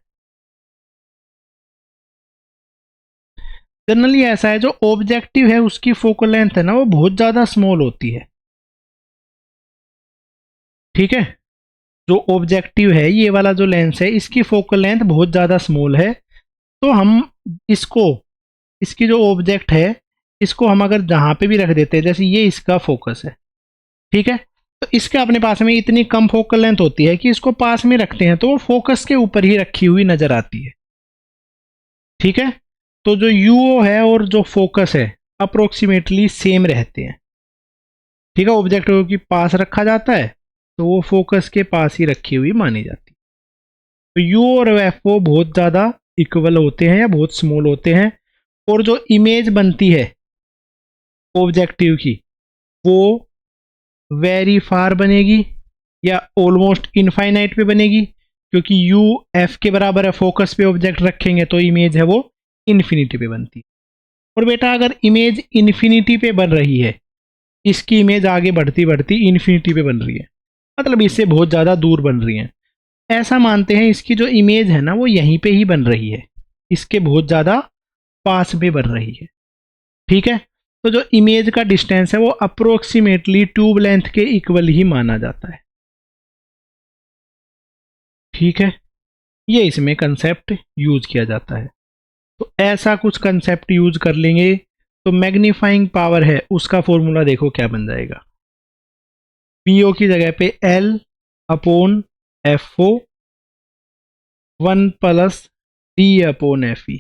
जनरली ऐसा है जो ऑब्जेक्टिव है उसकी फोकल लेंथ है ना वो बहुत ज्यादा स्मॉल होती है। ठीक है, जो ऑब्जेक्टिव है ये वाला जो लेंस है इसकी फोकल लेंथ बहुत ज्यादा स्मॉल है, तो हम इसको, इसकी जो ऑब्जेक्ट है इसको हम अगर जहां पे भी रख देते हैं, जैसे ये इसका फोकस है, ठीक है, तो इसके अपने पास में इतनी कम फोकल लेंथ होती है कि इसको पास में रखते हैं तो वो फोकस के ऊपर ही रखी हुई नजर आती है। ठीक है, तो जो यूओ है और जो फोकस है अप्रोक्सीमेटली सेम रहते हैं। ठीक है, ऑब्जेक्ट के पास रखा जाता है तो वो फोकस के पास ही रखी हुई मानी जाती है। तो यू और एफ ओ बहुत ज़्यादा इक्वल होते हैं या बहुत स्मॉल होते हैं, और जो इमेज बनती है ऑब्जेक्टिव की वो वेरी फार बनेगी या ऑलमोस्ट इनफाइनाइट पे बनेगी, क्योंकि यू एफ के बराबर है, फोकस पे ऑब्जेक्ट रखेंगे तो इमेज है वो इन्फिनिटी पे बनती है। और बेटा अगर इमेज इन्फिनिटी पे बन रही है, इसकी इमेज आगे बढ़ती बढ़ती इन्फिनिटी पे बन रही है, मतलब इससे बहुत ज़्यादा दूर बन रही है, ऐसा मानते हैं इसकी जो इमेज है ना वो यहीं पे ही बन रही है, इसके बहुत ज़्यादा पास में बन रही है। ठीक है, तो जो इमेज का डिस्टेंस है वो अप्रोक्सीमेटली ट्यूब लेंथ के इक्वल ही माना जाता है। ठीक है, ये इसमें कंसेप्ट यूज किया जाता है। तो ऐसा कुछ कंसेप्ट यूज कर लेंगे तो मैग्नीफाइंग पावर है उसका फॉर्मूला देखो क्या बन जाएगा, पीओ की जगह पे L upon F O 1 plus D upon F E.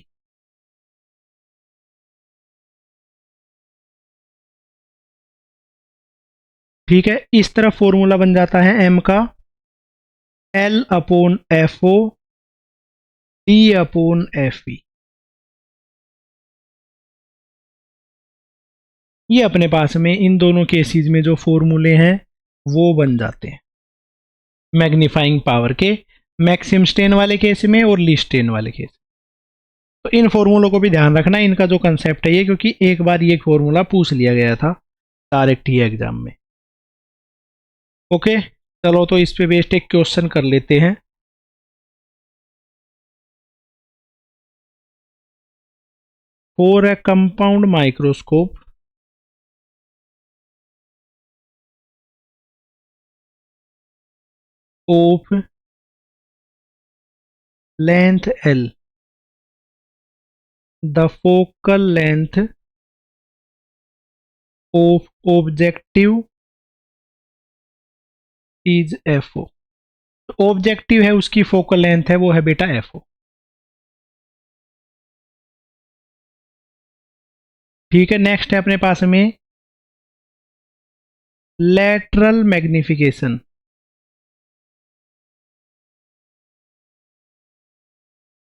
ठीक है, इस तरफ फॉर्मूला बन जाता है एम का L upon F O D upon F E. ये अपने पास में इन दोनों केसेस में जो फॉर्मूले हैं वो बन जाते हैं मैग्नीफाइंग पावर के, मैक्सिम स्टेन वाले केस में और लीस्ट स्टेन वाले केस। तो इन फॉर्मूलों को भी ध्यान रखना, इनका जो कंसेप्ट है ये, क्योंकि एक बार ये फॉर्मूला पूछ लिया गया था डायरेक्ट ही एग्जाम में। ओके, चलो तो इस पे बेस्ड एक क्वेश्चन कर लेते हैं। For a compound microscope of length L, the focal length of objective is FO। Objective है उसकी फोकल लेंथ है वो है बेटा FO। ठीक है, नेक्स्ट है अपने पास में lateral magnification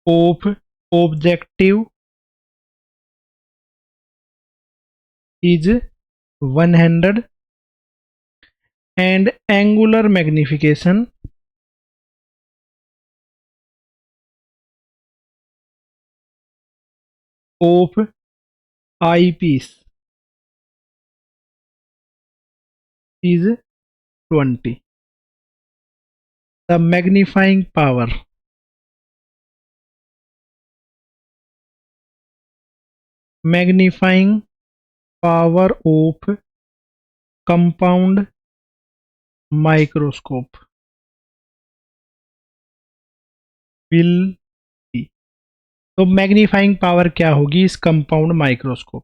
of objective is 100 and angular magnification of eyepiece is 20. The magnifying power of compound microscope will be। तो मैग्नीफाइंग पावर क्या होगी इस कंपाउंड माइक्रोस्कोप।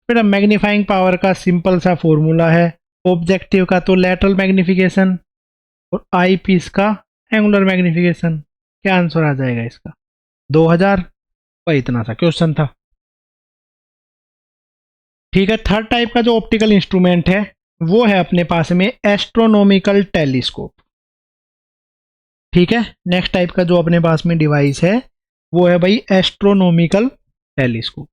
फिर मैग्नीफाइंग पावर का सिंपल सा फॉर्मूला है, ऑब्जेक्टिव का तो लैटरल मैग्निफिकेशन और आई पीस का एंगुलर मैग्निफिकेशन। क्या आंसर आ जाएगा इसका? 2000। वही इतना सा क्वेश्चन था। ठीक है, थर्ड टाइप का जो ऑप्टिकल इंस्ट्रूमेंट है वो है अपने पास में एस्ट्रोनॉमिकल टेलीस्कोप। ठीक है, नेक्स्ट टाइप का जो अपने पास में डिवाइस है वो है भाई एस्ट्रोनॉमिकल टेलीस्कोप।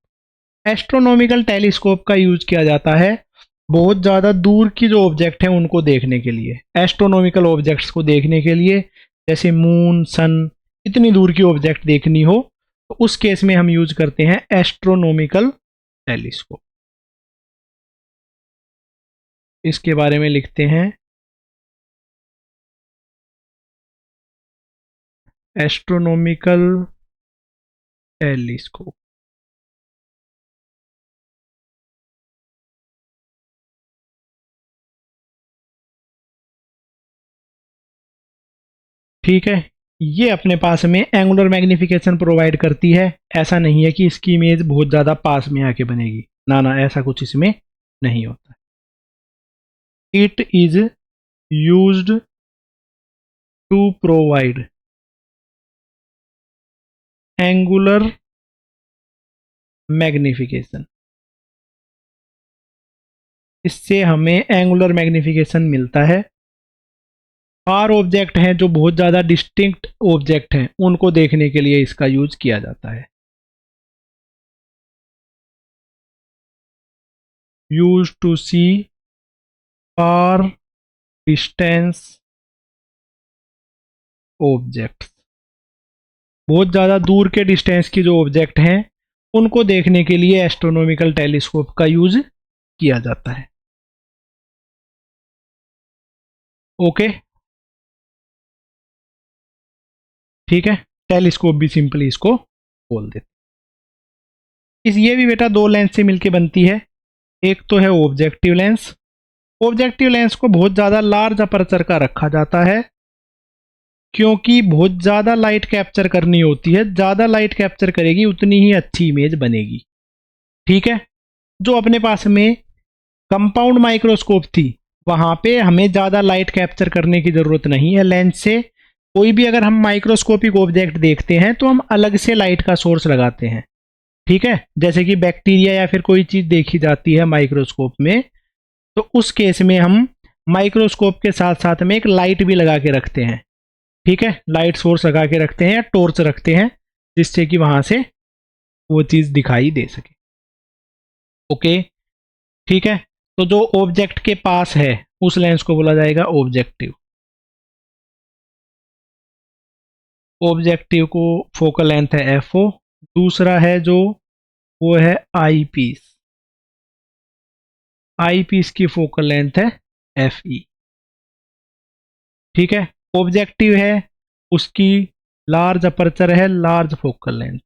एस्ट्रोनॉमिकल टेलीस्कोप का यूज किया जाता है बहुत ज़्यादा दूर की जो ऑब्जेक्ट हैं उनको देखने के लिए, एस्ट्रोनॉमिकल ऑब्जेक्ट्स को देखने के लिए, जैसे मून, सन, इतनी दूर की ऑब्जेक्ट देखनी हो तो उस केस में हम यूज करते हैं एस्ट्रोनॉमिकल टेलीस्कोप। इसके बारे में लिखते हैं एस्ट्रोनॉमिकल टेलीस्कोप। ठीक है, ये अपने पास में एंगुलर मैग्निफिकेशन प्रोवाइड करती है। ऐसा नहीं है कि इसकी इमेज बहुत ज़्यादा पास में आके बनेगी, ना ना, ऐसा कुछ इसमें नहीं होता। It is used to provide angular magnification. इससे हमें एंगुलर मैग्निफिकेशन मिलता है। फार ऑब्जेक्ट हैं जो बहुत ज़्यादा डिस्टिंक्ट ऑब्जेक्ट हैं उनको देखने के लिए इसका यूज किया जाता है। Use to see far distance objects. बहुत ज़्यादा दूर के डिस्टेंस की जो ऑब्जेक्ट हैं उनको देखने के लिए एस्ट्रोनॉमिकल टेलीस्कोप का यूज किया जाता है। ओके, ठीक है, टेलीस्कोप भी सिंपली इसको बोल देते। ये भी बेटा दो लेंस से मिलके बनती है। एक तो है ऑब्जेक्टिव लेंस। ऑब्जेक्टिव लेंस को बहुत ज़्यादा लार्ज अपर्चर का रखा जाता है क्योंकि बहुत ज़्यादा लाइट कैप्चर करनी होती है। ज़्यादा लाइट कैप्चर करेगी उतनी ही अच्छी इमेज बनेगी। ठीक है, जो अपने पास में कंपाउंड माइक्रोस्कोप थी वहाँ पे हमें ज़्यादा लाइट कैप्चर करने की ज़रूरत नहीं है लेंस से। कोई भी अगर हम माइक्रोस्कोपिक ऑब्जेक्ट देखते हैं तो हम अलग से लाइट का सोर्स लगाते हैं। ठीक है, जैसे कि बैक्टीरिया या फिर कोई चीज़ देखी जाती है माइक्रोस्कोप में तो उस केस में हम माइक्रोस्कोप के साथ साथ में एक लाइट भी लगा के रखते हैं। ठीक है, लाइट सोर्स लगा के रखते हैं या टॉर्च रखते हैं जिससे कि वहाँ से वो चीज़ दिखाई दे सके। ओके, ठीक है, तो जो ऑब्जेक्ट के पास है उस लेंस को बोला जाएगा ऑब्जेक्टिव। ऑब्जेक्टिव को फोकल लेंथ है एफओ। दूसरा है जो वो है आई पीस। आई पीस की फोकल लेंथ है एफ ई। ठीक है, ऑब्जेक्टिव है उसकी लार्ज अपर्चर है, large focal length,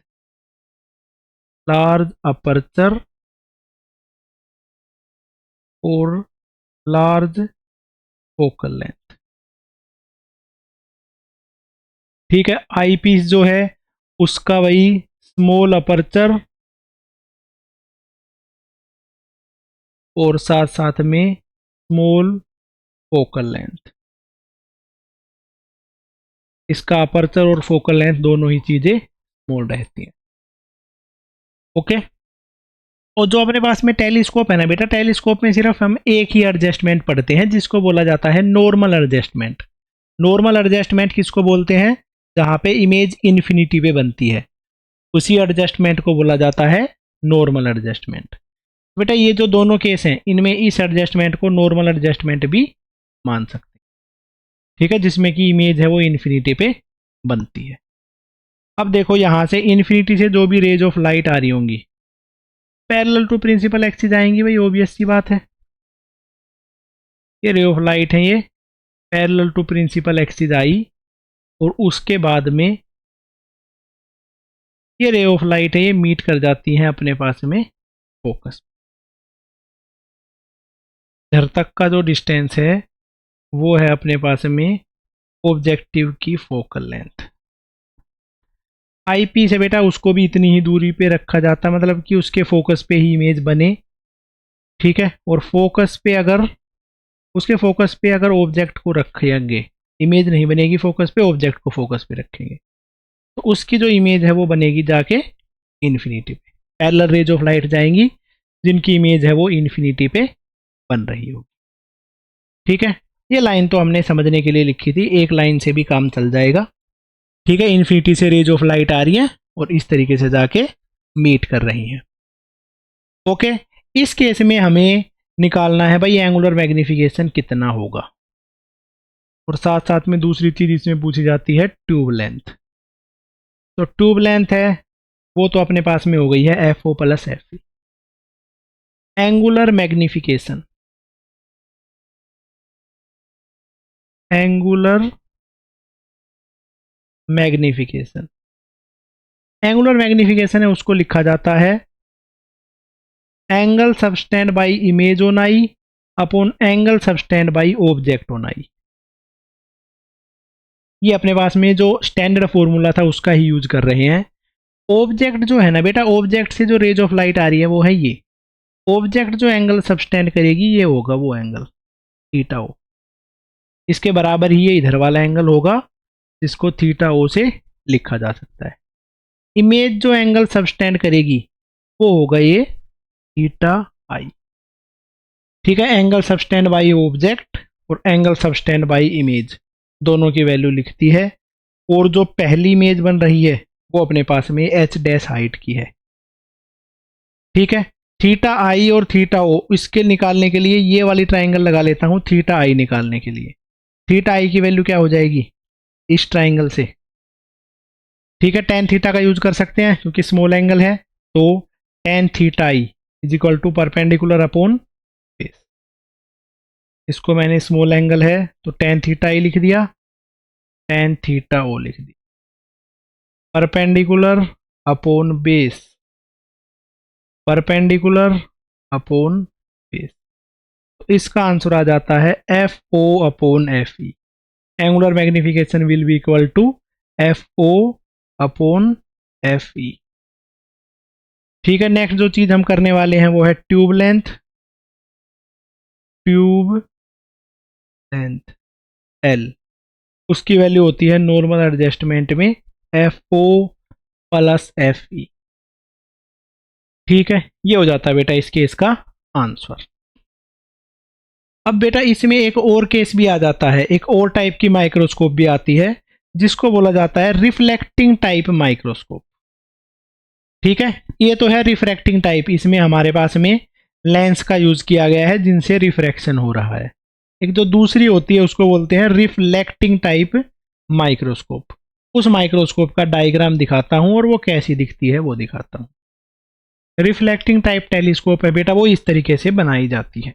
large aperture और लार्ज फोकल लेंथ। ठीक है, आई पीस जो है उसका वही स्मॉल अपर्चर और साथ साथ में स्मॉल फोकल लेंथ। इसका अपर्चर और फोकल लेंथ दोनों ही चीजें स्मॉल रहती हैं। ओके, और जो अपने पास में टेलीस्कोप है ना बेटा, टेलीस्कोप में सिर्फ हम एक ही एडजस्टमेंट पढ़ते हैं जिसको बोला जाता है नॉर्मल एडजस्टमेंट। नॉर्मल एडजस्टमेंट किसको बोलते हैं? जहाँ पे इमेज इन्फिनिटी पे बनती है उसी एडजस्टमेंट को बोला जाता है नॉर्मल एडजस्टमेंट। बेटा ये जो दोनों केस हैं इनमें इस एडजस्टमेंट को नॉर्मल एडजस्टमेंट भी मान सकते हैं, ठीक है, जिसमें कि इमेज है वो इन्फिनिटी पे बनती है। अब देखो यहां से इन्फिनिटी से जो भी रेज ऑफ लाइट आ रही होंगी पैरेलल टू प्रिंसिपल एक्सिस आएंगी, भाई ऑब्वियस सी बात है। ये रे ऑफ लाइट है, ये पैरेलल टू प्रिंसिपल एक्सिस आई और उसके बाद में ये रे ऑफ लाइट है ये मीट कर जाती हैं अपने पास में फोकस। इधर तक का जो डिस्टेंस है वो है अपने पास में ऑब्जेक्टिव की फोकल लेंथ। आईपी से बेटा उसको भी इतनी ही दूरी पे रखा जाता है, मतलब कि उसके फोकस पे ही इमेज बने, ठीक है। और फोकस पे अगर उसके फोकस पे अगर ऑब्जेक्ट को रखेंगे, इमेज नहीं बनेगी फोकस पे, ऑब्जेक्ट को फोकस पे रखेंगे तो उसकी जो इमेज है वो बनेगी जाके इन्फिनिटी पे। पैरेलल रेज ऑफ लाइट जाएंगी जिनकी इमेज है वो इन्फिनिटी पे बन रही होगी, ठीक है। ये लाइन तो हमने समझने के लिए लिखी थी, एक लाइन से भी काम चल जाएगा, ठीक है। इन्फिनिटी से रेज ऑफ लाइट आ रही है और इस तरीके से जाके मीट कर रही हैं, ओके। इस केस में हमें निकालना है भाई एंगुलर मैग्निफिकेशन कितना होगा, और साथ साथ में दूसरी चीज इसमें पूछी जाती है ट्यूब लेंथ। तो ट्यूब लेंथ है वो तो अपने पास में हो गई है F O plus F E. Angular magnification, angular magnification, angular magnification है उसको लिखा जाता है angle subtended by image on eye upon angle subtended by object on eye. ये अपने पास में जो स्टैंडर्ड फॉर्मूला था उसका ही यूज कर रहे हैं। ऑब्जेक्ट जो है ना बेटा, ऑब्जेक्ट से जो रेज ऑफ लाइट आ रही है वो है ये, ऑब्जेक्ट जो एंगल सबस्टेंड करेगी ये होगा वो एंगल थीटा ओ, इसके बराबर ही ये इधर वाला एंगल होगा जिसको थीटा ओ से लिखा जा सकता है। इमेज जो एंगल सबस्टेंड करेगी वो होगा ये थीटा आई, ठीक है। एंगल सबस्टेंड बाई ऑब्जेक्ट और एंगल सबस्टेंड बाई इमेज दोनों की वैल्यू लिखती है, और जो पहली इमेज बन रही है वो अपने पास में एच डैश हाइट की है, ठीक है। थीटा आई और थीटा ओ इसके निकालने के लिए ये वाली ट्राइंगल लगा लेता हूं थीटा आई निकालने के लिए। थीटा आई की वैल्यू क्या हो जाएगी इस ट्राइंगल से, ठीक है। टेन थीटा का यूज कर सकते हैं क्योंकि स्मॉल एंगल है, तो tan theta I is equal to perpendicular upon base. इसको मैंने स्मॉल एंगल है तो टेन थीटा आई लिख दिया, टेन थीटा ओ लिख दिया, perpendicular upon base, perpendicular upon base. तो इसका आंसर आ जाता है F O upon F E. Angular magnification will be equal to F O upon F E, ठीक है। नेक्स्ट जो चीज हम करने वाले हैं वो है tube length. Tube length L, उसकी वैल्यू होती है नॉर्मल एडजस्टमेंट में F O plus F E, ठीक है। ये हो जाता है बेटा इस केस का आंसर। अब बेटा इसमें एक और केस भी आ जाता है, एक और टाइप की माइक्रोस्कोप भी आती है जिसको बोला जाता है रिफ्लेक्टिंग टाइप माइक्रोस्कोप, ठीक है। ये तो है रिफ्रैक्टिंग टाइप, इसमें हमारे पास में लेंस का यूज किया गया है जिनसे रिफ्रैक्शन हो रहा है। एक जो दूसरी होती है उसको बोलते हैं रिफ्लेक्टिंग टाइप माइक्रोस्कोप। उस माइक्रोस्कोप का डायग्राम दिखाता हूं और वो कैसी दिखती है वो दिखाता हूं। रिफ्लेक्टिंग टाइप टेलीस्कोप है बेटा वो इस तरीके से बनाई जाती है,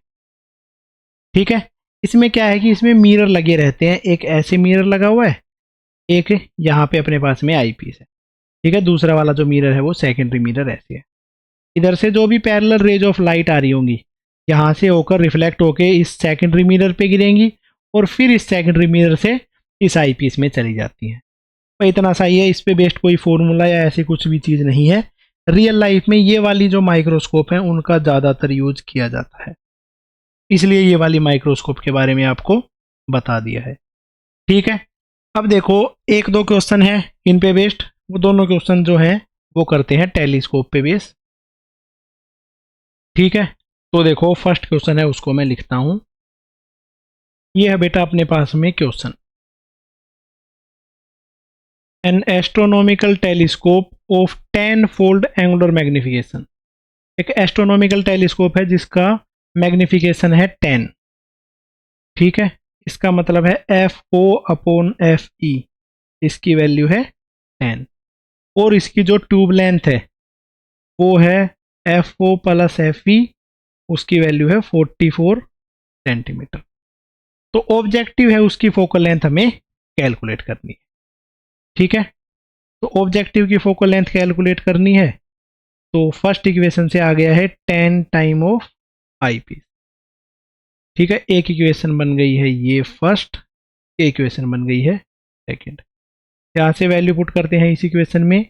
ठीक है। इसमें क्या है कि इसमें मिरर लगे रहते हैं, एक ऐसे मिरर लगा हुआ है, एक यहाँ पे अपने पास में आईपीस है, ठीक है। दूसरा वाला जो मिरर है वो सेकेंडरी मिरर ऐसे है। इधर से जो भी पैरेलल रेज ऑफ लाइट आ रही होंगी यहाँ से होकर रिफ्लेक्ट होके इस सेकेंडरी मिरर पे गिरेंगी और फिर इस सेकेंडरी मिरर से इस आईपीस में चली जाती हैं। तो इतना सही है, इस पे बेस्ड कोई फॉर्मूला या ऐसी कुछ भी चीज़ नहीं है। रियल लाइफ में ये वाली जो माइक्रोस्कोप है उनका ज़्यादातर यूज किया जाता है, इसलिए ये वाली माइक्रोस्कोप के बारे में आपको बता दिया है, ठीक है। अब देखो एक दो क्वेश्चन है इन पे बेस्ड, वो दोनों क्वेश्चन जो है वो करते हैं टेलीस्कोप पे बेस, ठीक है। तो देखो फर्स्ट क्वेश्चन है उसको मैं लिखता हूं। ये है बेटा अपने पास में question, N astronomical telescope of 10-fold angular magnification एक एस्ट्रोनॉमिकल टेलीस्कोप है जिसका मैग्निफिकेशन है 10, ठीक है। इसका मतलब है FO/FE, इसकी वैल्यू है 10, और इसकी जो ट्यूब लेंथ है वो है FO+FE, उसकी वैल्यू है 44 सेंटीमीटर। तो ऑब्जेक्टिव है उसकी फोकल लेंथ हमें कैलकुलेट करनी है, ठीक है। तो ऑब्जेक्टिव की फोकल लेंथ कैलकुलेट करनी है तो फर्स्ट इक्वेशन से आ गया है 10 टाइम ऑफ आई पीस, ठीक है। एक इक्वेशन बन गई है ये फर्स्ट, एक इक्वेशन बन गई है सेकंड। यहाँ से वैल्यू पुट करते हैं इस इक्वेशन में,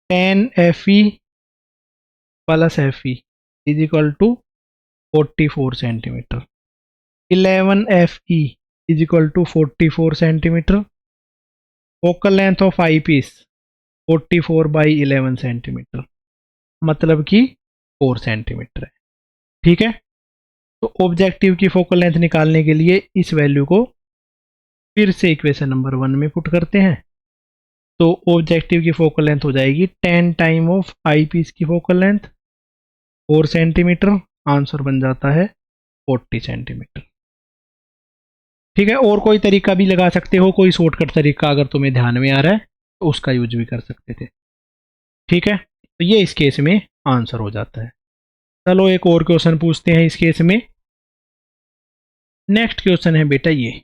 10FE+FE is equal to 44 centimetre, 11FE is equal to 44 centimetre, focal length of eyepiece 44/11 centimetre, मतलब कि 4 सेंटीमीटर है, ठीक है। तो ऑब्जेक्टिव की फोकल लेंथ निकालने के लिए इस वैल्यू को फिर से इक्वेशन नंबर 1 में पुट करते हैं। तो ऑब्जेक्टिव की फोकल लेंथ हो जाएगी 10 टाइम ऑफ आई पीस की फोकल लेंथ 4 सेंटीमीटर, आंसर बन जाता है 40 सेंटीमीटर, ठीक है। और कोई तरीका भी लगा सकते हो, कोई शॉर्टकट तरीका अगर तुम्हें ध्यान में आ रहा है तो उसका यूज भी कर सकते थे, ठीक है। तो ये इस केस में आंसर हो जाता है। चलो एक और क्वेश्चन पूछते हैं इस केस में। नेक्स्ट क्वेश्चन है बेटा ये,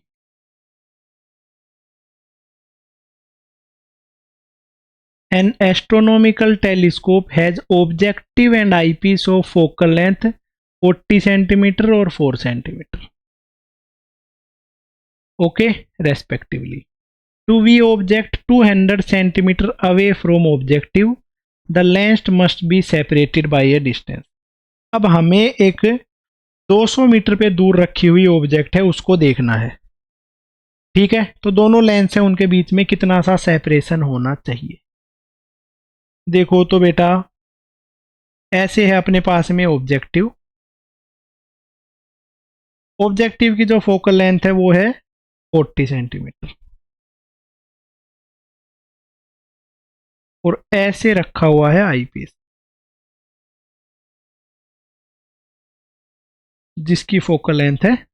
an astronomical telescope has objective and eyepiece of focal length 40 centimetre और 4 centimetre, okay, respectively. To V object 200 centimetre away from objective, the lens must be separated by a distance. अब हमें एक 200 मीटर पे दूर रखी हुई ऑब्जेक्ट है उसको देखना है, ठीक है। तो दोनों लेंस है उनके बीच में कितना सा सेपरेशन होना चाहिए। देखो तो बेटा ऐसे है अपने पास में ऑब्जेक्टिव, ऑब्जेक्टिव की जो फोकल लेंथ है वो है 40 सेंटीमीटर, और ऐसे रखा हुआ है आईपीस जिसकी फोकल लेंथ है,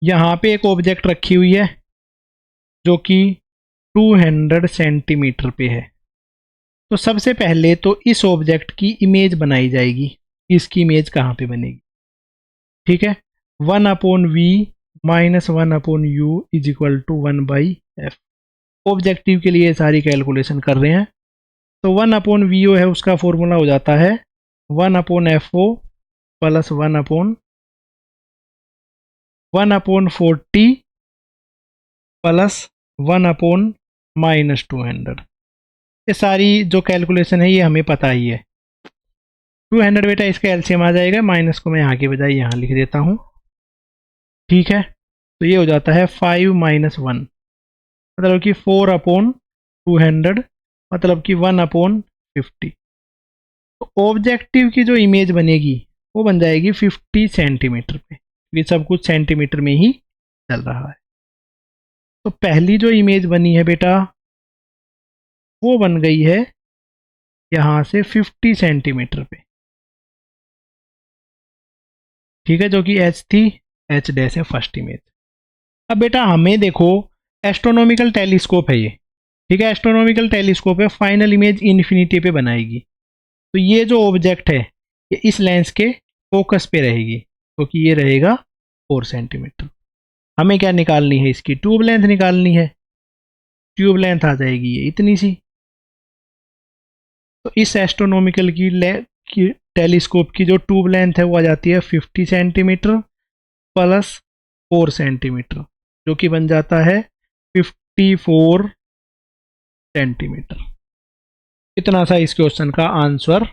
यहां पे एक ऑब्जेक्ट रखी हुई है जो कि 200 सेंटीमीटर पे है। तो सबसे पहले तो इस ऑब्जेक्ट की इमेज बनाई जाएगी, इसकी इमेज कहाँ पे बनेगी, ठीक है। 1/v minus 1/u is equal to 1/f। Objective के लिए सारी कैलकुलेशन कर रहे हैं। तो 1/vo है उसका फॉर्मूला हो जाता है 1/fo प्लस 1/40 प्लस 1/-200। ये सारी जो कैलकुलेशन है ये हमें पता ही है। 200 बेटा इसका एलसीएम आ जाएगा, माइनस को मैं यहाँ के बजाय यहाँ लिख देता हूँ, ठीक है। तो ये हो जाता है 5 - 1, मतलब कि 4/200, मतलब कि 1/50। तो ऑब्जेक्टिव की जो इमेज बनेगी वो बन जाएगी 50 सेंटीमीटर पे, ये सब कुछ सेंटीमीटर में ही चल रहा है। तो पहली जो इमेज बनी है बेटा वो बन गई है यहाँ से 50 सेंटीमीटर पे, ठीक है, जो कि एच थी, एच डैश है फर्स्ट इमेज। अब बेटा हमें देखो एस्ट्रोनॉमिकल टेलीस्कोप है ये, ठीक है, एस्ट्रोनॉमिकल टेलीस्कोप है, फाइनल इमेज इन्फिनिटी पे बनाएगी। तो ये जो ऑब्जेक्ट है ये इस लेंस के फोकस पे रहेगी, क्योंकि तो ये रहेगा 4 सेंटीमीटर। हमें क्या निकालनी है, इसकी ट्यूब लेंथ निकालनी है। ट्यूब लेंथ आ जाएगी ये इतनी सी। तो इस एस्ट्रोनॉमिकल की टेलीस्कोप की जो ट्यूब लेंथ है वो आ जाती है 50 सेंटीमीटर प्लस 4 सेंटीमीटर, जो कि बन जाता है 54 सेंटीमीटर। इतना सा इस क्वेश्चन का आंसर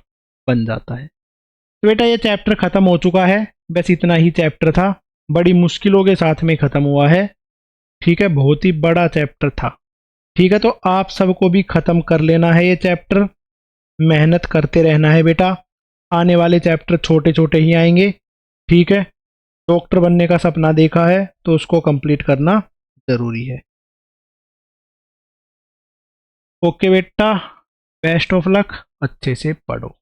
बन जाता है। तो बेटा ये चैप्टर खत्म हो चुका है, बस इतना ही चैप्टर था, बड़ी मुश्किलों के साथ में खत्म हुआ है, ठीक है, बहुत ही बड़ा चैप्टर था, ठीक है। तो आप सबको भी खत्म कर लेना है ये चैप्टर, मेहनत करते रहना है बेटा, आने वाले चैप्टर छोटे छोटे ही आएंगे, ठीक है। डॉक्टर बनने का सपना देखा है तो उसको कंप्लीट करना जरूरी है। ओके बेटा। बेस्ट ऑफ लक, अच्छे से पढ़ो।